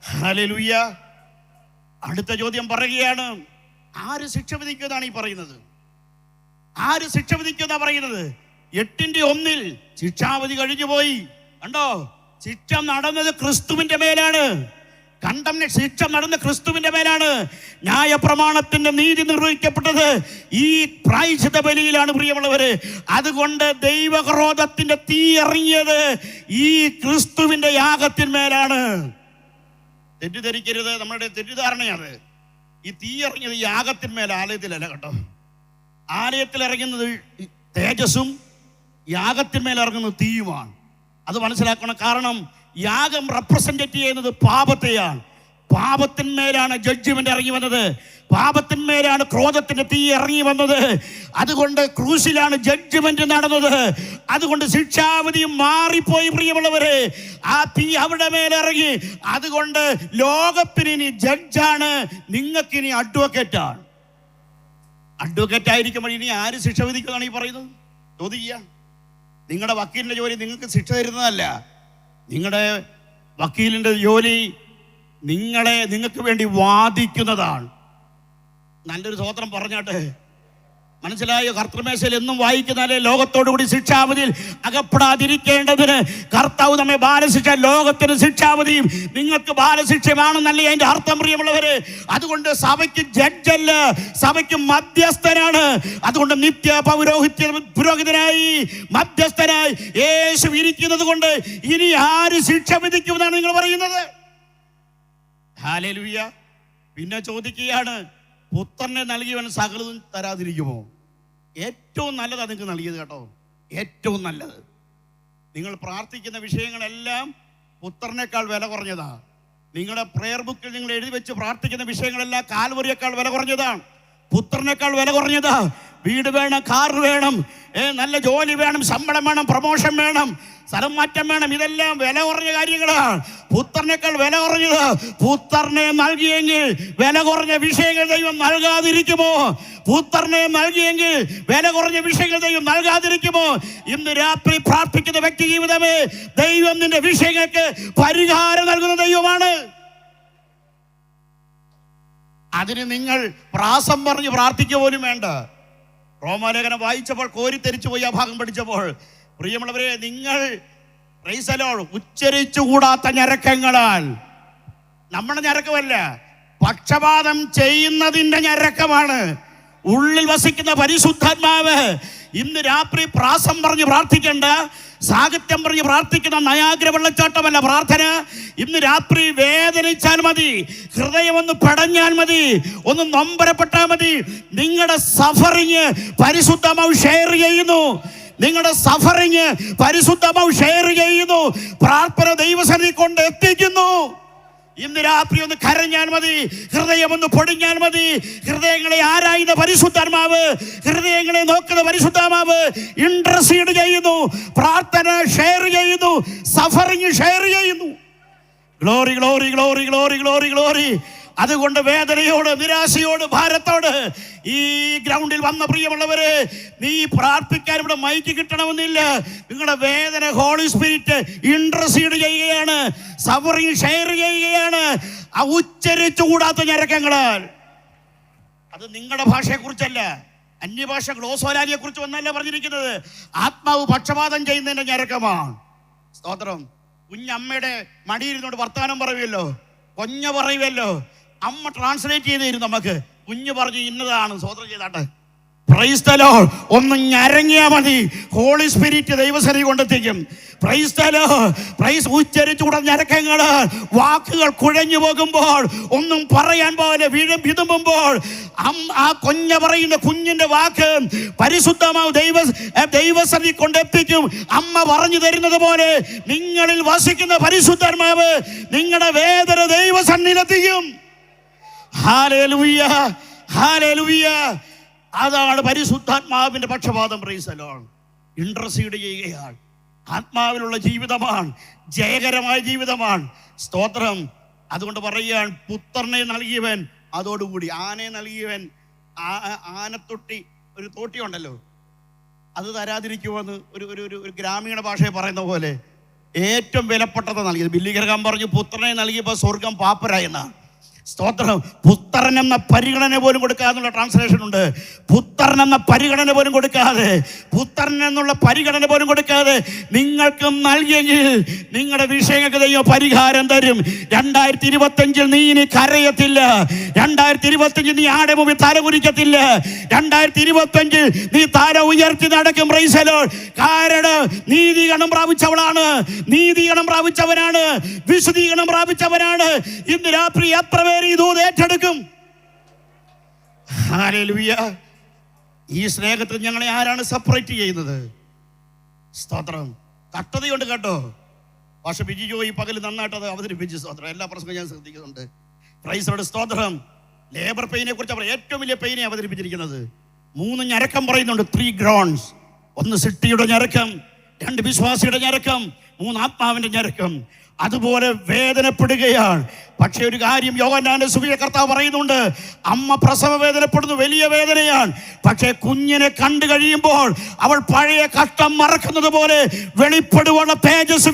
ഹല്ലേലൂയ. അടുത്ത ചോദ്യം പറയുകയാണ്, ആര് ശിക്ഷ വിധിക്കുന്നതാണ് ഈ പറയുന്നത്? ആര് ശിക്ഷ വിധിക്കുന്ന പറയുന്നത്? 8:1 ശിക്ഷാവധി കഴിഞ്ഞുപോയി. കണ്ടോ, ശിക്ഷ നടന്നത് ക്രിസ്തുവിന്റെ മേലാണ്. ശിക്ഷ നടന്ന ക്രിസ്തുവിന്റെ മേലാണ്. ന്യായപ്രമാണത്തിന്റെ നീതി നിർവഹിക്കപ്പെട്ടത് ഈ പ്രായശ്ചിത്ത ബലിയിലാണ്. പ്രിയമുള്ളവര്, അതുകൊണ്ട് ദൈവക്രോധത്തിന്റെ തീ ഇറങ്ങിയത് ഈ ക്രിസ്തുവിന്റെ യാഗത്തിന്മേലാണ്. തെറ്റിദ്ധരിക്കരുത്, നമ്മുടെ തെറ്റിദ്ധാരണയാണ്. ഈ തീ ഇറങ്ങിയത് യാഗത്തിന്മേൽ, ആലയത്തിലല്ല കേട്ടോ. ആലയത്തിൽ ഇറങ്ങുന്നത് തേജസ്സും യാഗത്തിന്മേൽ ഇറങ്ങുന്നത് തീയുമാണ്. അത് മനസ്സിലാക്കണം. കാരണം യാഗം റെപ്രസെന്റ് ചെയ്യുന്നത് പാപത്തെയാണ്. പാപത്തിന്മേലാണ് ജഡ്ജ്മെന്റ് ഇറങ്ങി വന്നത്, പാപത്തിന്മേലാണ് ക്രോധത്തിന്റെ തീ ഇറങ്ങി വന്നത്. അതുകൊണ്ട് ക്രൂശിലാണ് ജഡ്ജ്മെന്റ് നടന്നത്. അതുകൊണ്ട് ശിക്ഷാവിധി മാറിപ്പോയി പ്രിയമുള്ളവരെ. ആ തീ അവിടെ മേലിറങ്ങി. അതുകൊണ്ട് ലോകത്തിന് ഇനി ജഡ്ജാണ്, നിങ്ങൾക്കിനി അഡ്വക്കേറ്റാണ്. അഡ്വക്കേറ്റ് ആയിരിക്കുമ്പോൾ ഇനി ആര് ശിക്ഷ വിധിക്കുന്നതാണ് ഈ പറയുന്നത്? ചോദിക്കുക. നിങ്ങളുടെ വക്കീലിന്റെ ജോലി നിങ്ങൾക്ക് ശിക്ഷ തരുന്നതല്ല. നിങ്ങളുടെ വക്കീലിന്റെ ജോലി നിങ്ങൾക്ക് വേണ്ടി വാദിക്കുന്നതാണ്. നല്ലൊരു സ്തോത്രം പറഞ്ഞാട്ടെ. മനസ്സിലായോ? കർത്തൃമേശയിൽ എന്നും വായിക്കുന്നാലേ ലോകത്തോടുകൂടി ശിക്ഷാവധിയിൽ അകപ്പെടാതിരിക്കേണ്ടതിന് കർത്താവ് നമ്മെ ബാലശിക്ഷ, ലോകത്തിന് ശിക്ഷാവധിയും നിങ്ങൾക്ക് ബാലശിക്ഷമാണെന്നല്ലേ അതിന്റെ അർത്ഥം പ്രിയമുള്ളവര്. അതുകൊണ്ട് സഭയ്ക്ക് ജഡ്ജല്ല, സഭയ്ക്ക് മധ്യസ്ഥനാണ്. അതുകൊണ്ട് നിത്യ പുരോഹിതനായി മധ്യസ്ഥനായി യേശു ഇരിക്കുന്നത് കൊണ്ട് ഇനി ആര് ശിക്ഷ വിധിക്കുമെന്നാണ് നിങ്ങൾ പറയുന്നത്? ഹല്ലേലൂയ. പിന്നെ ചോദിക്കുകയാണ്, പുത്രനെ നൽകിയവൻ സകലതും തരാതിരിക്കുമോ? ഏറ്റവും നല്ലതാണ് നിങ്ങൾക്ക് നൽകിയത് കേട്ടോ, ഏറ്റവും നല്ലത്. നിങ്ങൾ പ്രാർത്ഥിക്കുന്ന വിഷയങ്ങളെല്ലാം പുത്രനേക്കാൾ വില കുറഞ്ഞതാ. നിങ്ങളുടെ പ്രെയർ ബുക്കിൽ നിങ്ങൾ എഴുതി വെച്ച് പ്രാർത്ഥിക്കുന്ന വിഷയങ്ങളെല്ലാം കാൽവരിയേക്കാൾ വില കുറഞ്ഞതാണ്, പുത്രനേക്കാൾ വില കുറഞ്ഞതാ. വീട് വേണം, കാർ വേണം, നല്ല ജോലി വേണം, ശമ്പളം വേണം, പ്രമോഷൻ വേണം, സ്ഥലം മാറ്റം വേണം, ഇതെല്ലാം വില കുറഞ്ഞ കാര്യങ്ങളാണ്. പുത്രനേക്കാൾ വില കുറഞ്ഞത്. പുത്രനെ നൽകിയെങ്കിൽ വില കുറഞ്ഞ വിഷയങ്ങൾ ദൈവം നൽകാതിരിക്കുമോ? പുത്രനെ നൽകിയെങ്കിൽ വില കുറഞ്ഞ വിഷയങ്ങൾ ദൈവം നൽകാതിരിക്കുമോ? ഇന്ന് രാത്രി പ്രാർത്ഥിക്കുന്ന വ്യക്തി ജീവിതമേ, ദൈവം നിന്റെ വിഷയങ്ങൾക്ക് പരിഹാരം നൽകുന്ന ദൈവമാണ്. അതിന് നിങ്ങൾ പ്രാസം പറഞ്ഞ് പ്രാർത്ഥിക്കുക പോലും വേണ്ട. റോമാലേഖനം വായിച്ചപ്പോൾ കോരിത്തെരിച്ചു പോയി ആ ഭാഗം പഠിച്ചപ്പോൾ, പ്രിയമുള്ളവരെ, നിങ്ങൾ ഉച്ചരിച്ചുകൂടാത്ത ഞരക്കങ്ങളാൽ, നമ്മുടെ ഞരക്കമല്ല, പക്ഷപാതം ചെയ്യുന്നതിന്റെ ഞരക്കമാണ്. ഉള്ളിൽ വസിക്കുന്ന പരിശുദ്ധാത്മാവ് ഇന്ന് രാത്രി പ്രാസം പറഞ്ഞ് പ്രാർത്ഥിക്കേണ്ട, സാഹിത്യം പറഞ്ഞ് പ്രാർത്ഥിക്കുന്ന നയാഗ്ര വെള്ളച്ചാട്ടമല്ല പ്രാർത്ഥന. ഇന്ന് രാത്രി വേദനിച്ചാൽ മതി, ഹൃദയം ഒന്ന് പെടഞ്ഞാൽ മതി, ഒന്ന് നൊമ്പരപ്പെട്ടാൽ മതി. നിങ്ങളുടെ സഫറിങ് പരിശുദ്ധമാവ് ഷെയർ ചെയ്യുന്നു. നിങ്ങളുടെ സഫറിങ് പരിശുദ്ധമാവ് ഷെയർ ചെയ്യുന്നു. പ്രാർത്ഥന ദൈവസന്നിധി കൊണ്ട് എത്തിക്കുന്നു. ഇന്ന് രാത്രി ഒന്ന് കരഞ്ഞാൽ മതി, ഹൃദയം ഒന്ന് പൊടിഞ്ഞാൽ മതി. ഹൃദയങ്ങളെ ആരായുന്ന പരിശുദ്ധാത്മാവ്, ഹൃദയങ്ങളെ നോക്കുന്ന പരിശുദ്ധാത്മാവ് ഇന്റർസീഡ് ചെയ്യുന്നു, പ്രാർത്ഥന ഷെയർ ചെയ്യുന്നു, സഫറിങ് ഷെയർ ചെയ്യുന്നു. Glory glory glory glory glory glory. അതുകൊണ്ട് വേദനയോട്, നിരാശയോട്, ഭാരത്തോട് ഈ ഗ്രൗണ്ടിൽ വന്ന പ്രിയമുള്ളവരെ, നീ പ്രാർത്ഥിക്കാൻ ഇവിടെ മൈക്ക് കിട്ടണമെന്നില്ല. നിങ്ങളുടെ വേദന ഹോളി സ്പിരിറ്റ് ഇന്റർസീഡ് ചെയ്യുകയാണ്, സഫറിങ് ഷെയർ ചെയ്യുകയാണ്. ആ ഉച്ചരിച്ചുകൂടാത്ത ഞരക്കങ്ങളാൽ. അത് നിങ്ങളുടെ ഭാഷയെക്കുറിച്ചല്ല, അന്യഭാഷ ഗ്ലോസോലാലിയെ കുറിച്ച് ഒന്നല്ല പറഞ്ഞിരിക്കുന്നത്. ആത്മാവ് പക്ഷപാതം ചെയ്യുന്നതിന്റെ ഞരക്കമാണ്. സ്തോത്രം. കുഞ്ഞമ്മയുടെ മടിയിരുന്നോണ്ട് വർത്തമാനം പറയുമല്ലോ, കൊഞ്ഞ പറയുമല്ലോ. അമ്മ ട്രാൻസ്ലേറ്റ് ചെയ്ത് തരും നമുക്ക്. കുഞ്ഞ് പറഞ്ഞു ഇന്നതാണ്, സ്വതന്ത്രം ചെയ്താട്ടെ. Price the Lord. ഒന്ന് ഞരങ്ങിയാ മതി, ഹോളി സ്പിരിറ്റ് ദൈവസന്നിധി കൊണ്ടെത്തിക്കും. Praise the lord. പ്രൈസ്. ഉച്ചരിച്ചുകൂടെ ഞരക്കങ്ങൾ, വാക്കുകൾ കുഴഞ്ഞു പോകുമ്പോൾ, ഒന്നും പറയാൻ പോലെ വിതുമ്പുമ്പോൾ, ആ കൊഞ്ഞ പറയുന്ന കുഞ്ഞിന്റെ വാക്ക് പരിശുദ്ധമാവും ദൈവസന്നിധി കൊണ്ടെത്തിക്കും. അമ്മ പറഞ്ഞു തരുന്നത് പോലെ നിങ്ങളിൽ വസിക്കുന്ന പരിശുദ്ധാത്മാവ് നിങ്ങളുടെ വേദന ദൈവസന്നിധിയിലെത്തിക്കും. Hallelujah, hallelujah. അതാണ് പരിശുദ്ധാത്മാവിന്റെ പക്ഷപാതം. Price the Lord. ഇന്റർസീഡ് ചെയ്യുകയാണ്. ആത്മാവിലുള്ള ജീവിതമാണ്, ജയകരമായ ജീവിതമാണ്. സ്തോത്രം. അതുകൊണ്ട് പറയുകയാണ്, പുത്രനെ നൽകിയവൻ, അതോടുകൂടി ആനയെ നൽകിയവൻ, ആനത്തൊട്ടി, ഒരു തോട്ടി ഉണ്ടല്ലോ, അത് തരാതിരിക്കുമെന്ന് ഒരു ഗ്രാമീണ ഭാഷയെ പറയുന്ന പോലെ ഏറ്റവും വിലപ്പെട്ടത് നൽകിയത്. ബില്ലിഗ്രഹം പറഞ്ഞു, പുത്രനെ നൽകിയപ്പോൾ സ്വർഗം പാപ്പരായെന്ന. സ്തോത്രം. പുത്രൻ എന്ന പരിഗണന പോലും കൊടുക്കാതെന്നുള്ള ട്രാൻസ്ലേഷൻ ഉണ്ട്. പുത്രൻ എന്ന പരിഗണന പോലും കൊടുക്കാതെ, പുത്രൻ എന്നുള്ള പരിഗണന പോലും കൊടുക്കാതെ നിങ്ങൾക്ക് നൽകിയെങ്കിൽ നിങ്ങളുടെ വിഷയങ്ങൾക്ക് ദൈവം പരിഹാരം തരും. 2025 നീ ഇനി കരയത്തില്ല. 2025 നീ ആടെ മുമ്പിൽ തല കുനിക്കത്തില്ല. 2025 നീ തല ഉയർത്തി നടക്കും. Price the Lord. കാരണം നീതിഗണം പ്രാപിച്ചവളാണ്, നീതിഗണം പ്രാപിച്ചവനാണ്, വിശുദ്ധീകരണം പ്രാപിച്ചവനാണ്. ഇന്ന് രാത്രി എത്ര പേര് ഇത് ഏറ്റെടുക്കും? ഹല്ലേലൂയ. ഈ സ്നേഹത്തിൽ ഞങ്ങളെ ആരാണ് സെപ്പറേറ്റ് ചെയ്യുന്നത്? സ്തോത്രം. കട്ടതയുണ്ട് കേട്ടോ. പക്ഷെ ബിജി ജോയി പകൽ നന്നായിട്ട് അത് അവതരിപ്പിച്ച്. സ്തോത്രം. എല്ലാ പ്രശ്നവും ഞാൻ ശ്രദ്ധിക്കുന്നുണ്ട്. പ്രൈസോട് സ്തോത്രം. ലേബർ പെയിനെ കുറിച്ച് ഏറ്റവും വലിയ പെയിനെ അവതരിപ്പിച്ചിരിക്കുന്നത് 3 ഞരക്കം പറയുന്നുണ്ട്. 3 ഗ്രോൺസ്. 1 സിട്ടിയുടെ ഞരക്കം, 2 വിശ്വാസിയുടെ ഞരക്കം, 3 ആത്മാവിന്റെ ഞരക്കം. അതുപോലെ വേദനപ്പെടുകയാണ്. പക്ഷെ ഒരു കാര്യം യോഹന്നാന്റെ സുവിശേഷ കർത്താവ് പറയുന്നുണ്ട്, അമ്മ പ്രസവ വേദനപ്പെടുന്നു, വലിയ വേദനയാണ്. പക്ഷെ കുഞ്ഞിനെ കണ്ടു കഴിയുമ്പോൾ അവൾ പഴയ കഷ്ടം മറക്കുന്നത് പോലെ വെളിപ്പെടുവാനുള്ള തേജസ്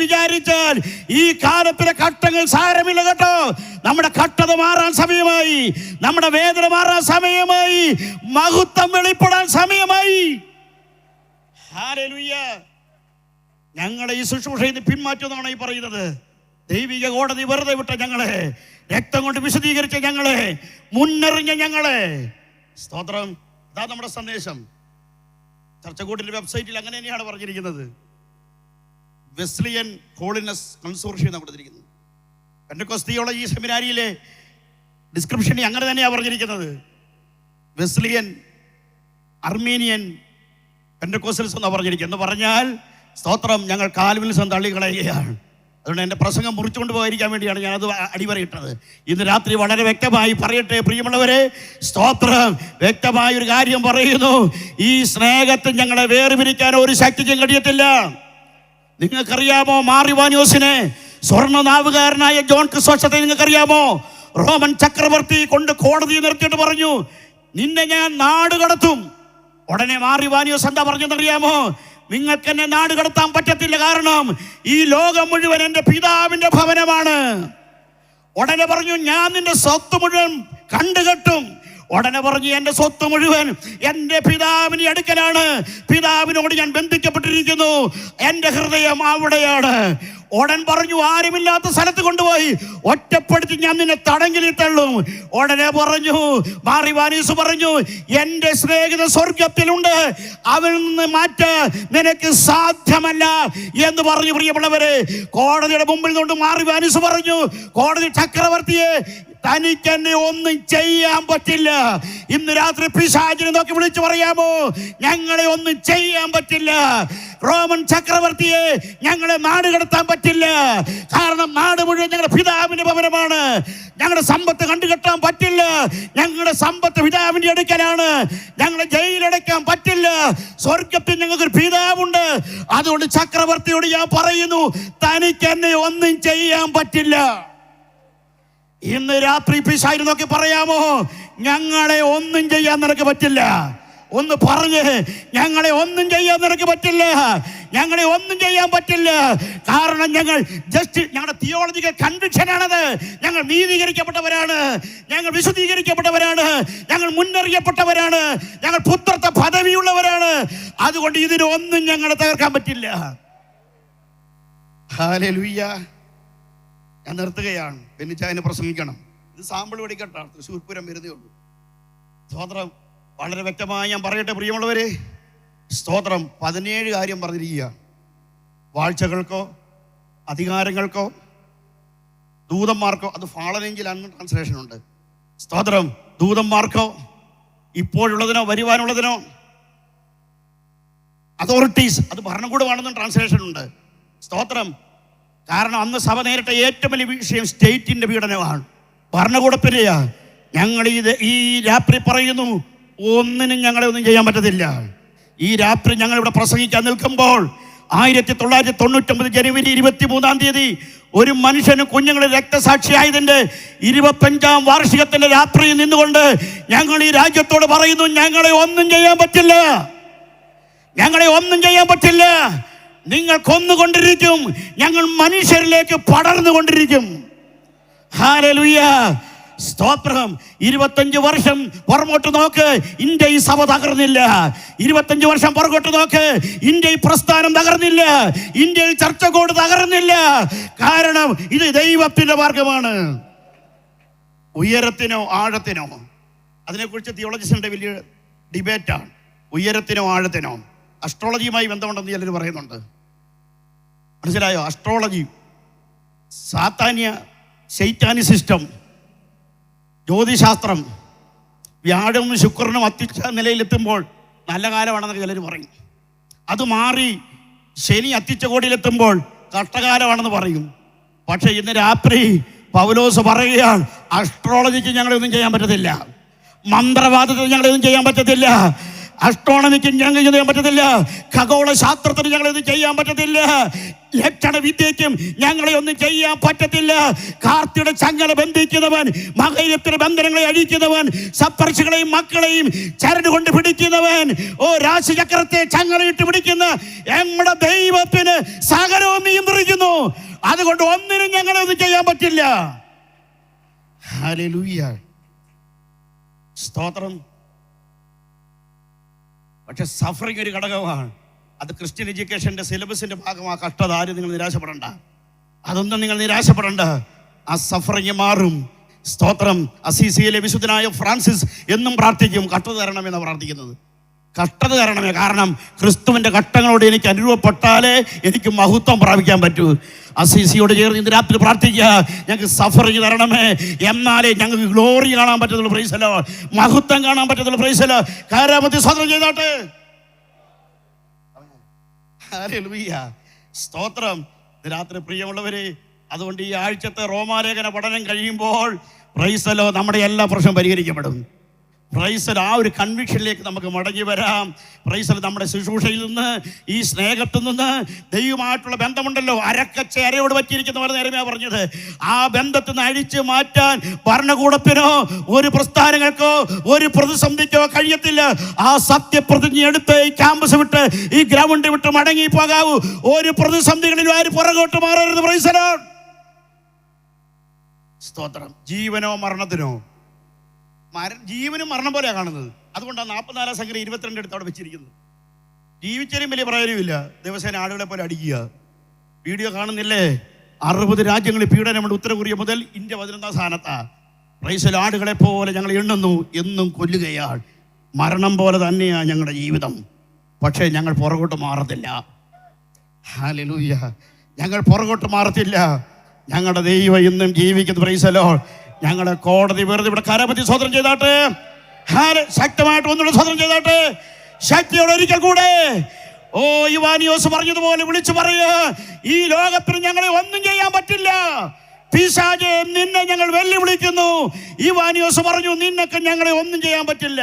വിചാരിച്ചാൽ ഈ കാലത്തിലെ കഷ്ടങ്ങൾ സാരമില്ല കേട്ടോ. നമ്മുടെ കഷ്ടത മാറാൻ സമയമായി, നമ്മുടെ വേദന മാറാൻ സമയമായി, മഹത്വം വെളിപ്പെടാൻ സമയമായി. ഹല്ലേലൂയ. ഞങ്ങളെ ഈ ശുശ്രൂഷയിൽ നിന്ന് പിന്മാറ്റുന്നതാണ് ഈ പറയുന്നത്. ദൈവിക കോടതി വെറുതെ വിട്ട ഞങ്ങളെ, രക്തം കൊണ്ട് വിശദീകരിച്ച ഞങ്ങളെ, മുന്നറിഞ്ഞ ഞങ്ങളെ. സ്തോത്രം. ഇതാ നമ്മുടെ സന്ദേശം. ചർച്ചക്കൂട്ടിന്റെ വെബ്സൈറ്റിൽ അങ്ങനെ തന്നെയാണ് പറഞ്ഞിരിക്കുന്നത്. വെസ്ലിയൻ ഹോളിനെസ് കൺസോർഷ്യം കൊടുത്തിരിക്കുന്നത്. പെന്തക്കോസ്ത് തിയോളജി സെമിനാരിയിലെ ഡിസ്ക്രിപ്ഷനിൽ അങ്ങനെ തന്നെയാണ് പറഞ്ഞിരിക്കുന്നത്. വെസ്ലിയൻ, അർമീനിയൻ, പെന്തക്കോസ്റ്റൽസ് എന്നാണ് പറഞ്ഞിരിക്കുന്നത്. എന്ന് പറഞ്ഞാൽ സ്തോത്രം, ഞങ്ങൾ കാൽവിനിസം തള്ളിക്കളയുകയാണ്. അതുകൊണ്ട് എൻ്റെ പ്രസംഗം മുറിച്ചുകൊണ്ട് പോകാതിരിക്കാൻ വേണ്ടിയാണ് ഞാനത് അടിവരയിട്ടത്. ഇന്ന് രാത്രി വളരെ വ്യക്തമായി പറയട്ടെ പ്രിയമുള്ളവരെ, സ്തോത്രം, വ്യക്തമായ ഒരു കാര്യം പറയുന്നു. ഈ സ്നേഹത്തിൽ ഞങ്ങളെ വേർപിരിക്കാൻ ഒരു ശക്തിക്കും കഴിയത്തില്ല. നിങ്ങൾക്കറിയാമോ മാറിവാനിയോസിനെ, സ്വർണ്ണ നാവുകാരനായ ജോൺ ക്രിസോസ്റ്റത്തെ നിങ്ങൾക്കറിയാമോ? റോമൻ ചക്രവർത്തി കൊണ്ട് കോടതി നിർത്തിയിട്ട് പറഞ്ഞു, നിന്നെ ഞാൻ നാട് കടത്തും. ഉടനെ മാറിവാനിയോസ് എന്താ പറഞ്ഞെന്നറിയാമോ? നിങ്ങൾക്ക് എന്നെ നാട് കടത്താൻ പറ്റത്തില്ല, കാരണം ഈ ലോകം മുഴുവൻ എൻ്റെ പിതാവിൻ്റെ ഭവനമാണ്. ഉടനെ പറഞ്ഞു, ഞാൻ നിന്റെ സ്വത്ത് മുഴുവൻ കണ്ടുകെട്ടും. ഉടനെ പറഞ്ഞു, എൻ്റെ സ്വത്ത് മുഴുവൻ എൻ്റെ പിതാവിൻ്റെ അടുക്കലാണ്, പിതാവിനോട് ഞാൻ ബന്ധിക്കപ്പെട്ടിരിക്കുന്നു, എൻ്റെ ഹൃദയം അവിടെയാണ്. ഉടൻ പറഞ്ഞു, ആരുമില്ലാത്ത സ്ഥലത്ത് കൊണ്ടുപോയി ഒറ്റപ്പെടുത്തി ഞാൻ നിന്നെ തടങ്കലിൽ തള്ളും. ഉടനെ പറഞ്ഞു, മാറിവാനീസ് പറഞ്ഞു, എൻ്റെ സ്നേഹിത സ്വർഗത്തിലുണ്ട്, അവനിൽ നിന്ന് മാറ്റാൻ നിനക്ക് സാധ്യമല്ല എന്ന് പറഞ്ഞു. പ്രിയമുള്ളവരെ, കോടതിയുടെ മുമ്പിൽ കൊണ്ട് മാറിവാനീസ് പറഞ്ഞു, കോടതി ചക്രവർത്തിയെ, തനിക്ക് എന്നെ ഒന്നും ചെയ്യാൻ പറ്റില്ല. ഇന്ന് രാത്രി പിശാചിനെ നോക്കി വിളിച്ചു പറയാമോ, ഞങ്ങളെ ഒന്നും ചെയ്യാൻ പറ്റില്ല. റോമൻ ചക്രവർത്തിയെ, ഞങ്ങളെ നാട് കടത്താൻ പറ്റില്ല, കാരണം നാട് മുഴുവൻ ഞങ്ങളുടെ പിതാവിന്റെ ഭവനമാണ്. ഞങ്ങളുടെ സമ്പത്ത് കണ്ടുകെട്ടാൻ പറ്റില്ല, ഞങ്ങളുടെ സമ്പത്ത് പിതാവിന്റെ അടുക്കലാണ്. ഞങ്ങളെ ജയിലടയ്ക്കാൻ പറ്റില്ല, സ്വർഗത്തിൽ ഞങ്ങൾക്കൊരു പിതാവുണ്ട്. അതുകൊണ്ട് ചക്രവർത്തിയോട് ഞാൻ പറയുന്നു, തനിക്ക് എന്നെ ഒന്നും ചെയ്യാൻ പറ്റില്ല. ഇന്ന് രാത്രി പിശാചിനെ നോക്കി പറയാമോ, ഞങ്ങളെ ഒന്നും ചെയ്യാൻ നിനക്ക് പറ്റില്ല. ഒന്ന് പറഞ്ഞ്, ഞങ്ങളെ ഒന്നും ചെയ്യാൻ നിനക്ക് പറ്റില്ല, ഞങ്ങളെ ഒന്നും ചെയ്യാൻ പറ്റില്ല. കാരണം ഞങ്ങൾ ഞങ്ങളുടെ തിയോളജിക്കൽ കൺവിക്ഷനാണത്. ഞങ്ങൾ നീതീകരിക്കപ്പെട്ടവരാണ്, ഞങ്ങൾ വിശദീകരിക്കപ്പെട്ടവരാണ്, ഞങ്ങൾ മുന്നറിയപ്പെട്ടവരാണ്, ഞങ്ങൾ പുത്രത്വ പദവിയുള്ളവരാണ്. അതുകൊണ്ട് ഇതിനൊന്നും ഞങ്ങളെ തകർക്കാൻ പറ്റില്ല. ഹല്ലേലൂയ. ഞാൻ നിർത്തുകയാണ്. ബെന്നിച്ചായനെ പ്രസംഗിക്കണം. ഇത് സാമ്പിൾ പഠിക്കട്ടാണ്. തൃശ്ശൂർ പൂരം വരുന്നേ ഉള്ളൂ. സ്തോത്രം. വളരെ വ്യക്തമായി ഞാൻ പറയട്ടെ പ്രിയമുള്ളവരെ, സ്തോത്രം. 17 കാര്യം പറഞ്ഞിരിക്കുക. വാഴ്ചകൾക്കോ അധികാരങ്ങൾക്കോ ദൂതന്മാർക്കോ, അത് ഫാളനെങ്കിൽ അന്ന് ട്രാൻസ്ലേഷൻ ഉണ്ട്. സ്തോത്രം. ദൂതന്മാർക്കോ ഇപ്പോഴുള്ളതിനോ വരുവാനുള്ളതിനോ, അതോറിറ്റീസ്, അത് ഭരണകൂടമാണെന്നും ട്രാൻസ്ലേഷൻ ഉണ്ട്. സ്തോത്രം. കാരണം അന്ന് സഭ നേരിട്ട ഏറ്റവും വലിയ വിഷയം സ്റ്റേറ്റിന്റെ പീഡനമാണ്, ഭരണകൂടത്തിൻ്റെയാണ്. ഞങ്ങൾ ഈ രാത്രി പറയുന്നു, ഒന്നിനും ഞങ്ങളെ ഒന്നും ചെയ്യാൻ പറ്റത്തില്ല. ഈ രാത്രി ഞങ്ങളിവിടെ പ്രസംഗിക്കാൻ നിൽക്കുമ്പോൾ 1999 ജനുവരി 23 ഒരു മനുഷ്യനും കുഞ്ഞുങ്ങളും രക്തസാക്ഷിയായതിൻ്റെ 25ാം വാർഷികത്തിന്റെ രാത്രിയിൽ നിന്നുകൊണ്ട് ഞങ്ങൾ ഈ രാജ്യത്തോട് പറയുന്നു, ഞങ്ങളെ ഒന്നും ചെയ്യാൻ പറ്റില്ല, ഞങ്ങളെ ഒന്നും ചെയ്യാൻ പറ്റില്ല. നിങ്ങൾ കൊന്നുകൊണ്ടിരിക്കും, ഞങ്ങൾ മനുഷ്യരിലേക്ക് പടർന്നുകൊണ്ടിരിക്കും. ഹല്ലേലൂയ. സ്തോത്രം. 25 വർഷം പുറകോട്ട് നോക്ക്, ഇന്ത്യ ഈ സഭ തകർന്നില്ല. 25 വർഷം പുറകോട്ട് നോക്ക്, ഇന്ത്യ ഈ പ്രസ്ഥാനം തകർന്നില്ല, ഇന്ത്യയിൽ ചർച്ചകോട് തകർന്നില്ല. കാരണം ഇത് ദൈവത്തിന്റെ മാർഗമാണ്. ഉയരത്തിനോ ആഴത്തിനോ, അതിനെക്കുറിച്ച് തിയോളജിസ്റ്റിന്റെ വലിയ ഡിബേറ്റാണ്. ഉയരത്തിനോ ആഴത്തിനോ. അസ്ട്രോളജിയുമായി ബന്ധമുണ്ടെന്ന് ചിലർ പറയുന്നുണ്ട്. മനസ്സിലായോ? അസ്ട്രോളജി, ശൈത്താനി സിസ്റ്റം, ജ്യോതിശാസ്ത്രം, വ്യാഴവും ശുക്രനും അത്യുച്ച നിലയിലെത്തുമ്പോൾ നല്ല കാലമാണെന്നൊക്കെ ചിലർ പറയും. അത് മാറി ശനി അത്യുച്ച കോടിയിലെത്തുമ്പോൾ കഷ്ടകാലമാണെന്ന് പറയും. പക്ഷെ ഇന്ന് രാത്രി പൗലോസ് പറയുകയാണ്, അസ്ട്രോളജിക്ക് ഞങ്ങളൊന്നും ചെയ്യാൻ പറ്റത്തില്ല, മന്ത്രവാദത്തിന് ഞങ്ങളൊന്നും ചെയ്യാൻ പറ്റത്തില്ല, അസ്ട്രോണമിക്ക് ഞങ്ങൾ ചെയ്യാൻ പറ്റത്തില്ല, ഖഗോള ശാസ്ത്രത്തിന് ഞങ്ങളൊന്നും ചെയ്യാൻ പറ്റത്തില്ല, ലക്ഷണ വിദ്യയ്ക്കും ഞങ്ങളെ ഒന്നും ചെയ്യാൻ പറ്റത്തില്ല. കാർത്തിയുടെ ചങ്ങല ബന്ധിക്കുന്നവൻ, മകരത്തിന്റെ ബന്ധനങ്ങളെ അഴിക്കുന്നവൻ, സപ്പർശികളെയും മക്കളെയും ചരട് കൊണ്ട് പിടിക്കുന്നവൻ, രാശിചക്രത്തെ ചങ്ങലയിട്ട് പിടിക്കുന്ന നമ്മുടെ ദൈവത്തിന് സകലവും നിയന്ത്രിക്കുന്നു. അതുകൊണ്ട് ഒന്നിനും ഞങ്ങളെ ഒന്നും ചെയ്യാൻ പറ്റില്ല. ഹല്ലേലൂയ, സ്തോത്രം. പക്ഷെ സഫറിങ് ഒരു ഘടകമാണ്. അത് ക്രിസ്ത്യൻ എഡ്യൂക്കേഷൻ്റെ സിലബസിൻ്റെ ഭാഗമാണ്. കഷ്ടത ആരും നിങ്ങൾ നിരാശപ്പെടണ്ട, അതൊന്നും നിങ്ങൾ നിരാശപ്പെടണ്ട. ആ സഫറിങ് മാറും. സ്തോത്രം. അസീസിയിലെ വിശുദ്ധനായ ഫ്രാൻസിസ് എന്നും പ്രാർത്ഥിക്കും, കഷ്ടത തരണമെന്നാണ് പ്രാർത്ഥിക്കുന്നത്. കഷ്ടത തരണമേ, കാരണം ക്രിസ്തുവിൻ്റെ ഘട്ടങ്ങളോട് എനിക്ക് അനുരൂപപ്പെട്ടാലേ എനിക്ക് മഹത്വം പ്രാപിക്കാൻ പറ്റൂ. അസീസിയോട് ചേർന്ന് ഇന്ന് രാത്രി പ്രാർത്ഥിക്കുക, ഞങ്ങൾക്ക് സഫറിങ് തരണമേ, എന്നാലേ ഞങ്ങൾക്ക് ഗ്ലോറി കാണാൻ പറ്റത്തുള്ളൂ. പ്രൈസലോ, മഹത്വം കാണാൻ പറ്റത്തുള്ളൂ. പ്രൈസലോ, കാരാമത്തി സ്വതന്ത്രം ചെയ്താട്ടെ. ഹല്ലേലൂയ, സ്തോത്രം. രാത്രി പ്രിയമുള്ളവരെ, അതുകൊണ്ട് ഈ ആഴ്ചത്തെ റോമാലേഖന പഠനം കഴിയുമ്പോൾ പ്രൈസലോ നമ്മുടെ എല്ലാ പ്രശ്നവും പരിഹരിക്കപ്പെടും. പ്രൈസൽ, ആ ഒരു കൺവിക്ഷനിലേക്ക് നമുക്ക് മടങ്ങി വരാം. പ്രൈസൽ, നമ്മുടെ ശുശ്രൂഷയിൽ നിന്ന്, ഈ സ്നേഹത്തിൽ നിന്ന്, ദൈവമായിട്ടുള്ള ബന്ധമുണ്ടല്ലോ, അരക്കച്ച അരയോട് പറ്റിയിരിക്കുന്നവർ നേരമേ പറഞ്ഞത്, ആ ബന്ധത്തിൽ നിന്ന് അഴിച്ചു മാറ്റാൻ ഭരണകൂടത്തിനോ ഒരു പ്രസ്ഥാനങ്ങൾക്കോ ഒരു പ്രതിസന്ധിക്കോ കഴിയത്തില്ല. ആ സത്യപ്രതിജ്ഞ എടുത്ത് ഈ ക്യാമ്പസ് വിട്ട്, ഈ ഗ്രൗണ്ട് വിട്ട് മടങ്ങി പോകാവൂ. ഒരു പ്രതിസന്ധികളിലും ആരും പുറകോട്ട് മാറരുത്. പ്രൈസലോ, സ്തോത്രം. ജീവനോ മരണത്തിനോ, ജീവനും മരണം പോലെയാണ് കാണുന്നത്. അതുകൊണ്ടാണ് 44 സംഖ്യ 22 എടുത്ത് അവിടെ വെച്ചിരിക്കുന്നത്. ജീവിച്ചാലും വലിയ പ്രയോജനമില്ല. ദിവസേന ആളുകളെ പോലെ അടിക്കുക. വീഡിയോ കാണുന്നില്ലേ? 60 രാജ്യങ്ങളിൽ പീഡനമുണ്ട്. ഉത്തര കൊറിയ മുതൽ ഇന്ത്യ 11ാം സ്ഥാനത്താണ്. പ്രൈസൽ, ആടുകളെ പോലെ ഞങ്ങൾ എണ്ണുന്നു, എന്നും കൊല്ലുകയാണ്. മരണം പോലെ തന്നെയാണ് ഞങ്ങളുടെ ജീവിതം. പക്ഷേ ഞങ്ങൾ പുറകോട്ട് മാറത്തില്ല. ഹല്ലേലൂയ, ഞങ്ങൾ പുറകോട്ട് മാറത്തില്ല. ഞങ്ങളുടെ ദൈവം ഇന്നും ജീവിക്കുന്നു. പ്രൈസലോ, ഞങ്ങളുടെ കോടതി വെറുതെ ഇവിടെ കരപതി സ്വതന്ത്രം ചെയ്താട്ടെ. ശക്തമായിട്ട് ഒന്നുകൂടെ സ്വതന്ത്രം ചെയ്താട്ടെ. ശക്തിയോടെ ഒരിക്കൽ കൂടെ. യുവാനിയോസ് പറഞ്ഞതുപോലെ വിളിച്ചു പറയുക, ഈ ലോകത്തിന് ഞങ്ങളെ ഒന്നും ചെയ്യാൻ പറ്റില്ല. പിശാചേ, നിന്നെ ഞങ്ങൾ വെല്ലുവിളിക്കുന്നു. യുവാനിയോസ് പറഞ്ഞു, നിന്നൊക്കെ ഞങ്ങളെ ഒന്നും ചെയ്യാൻ പറ്റില്ല.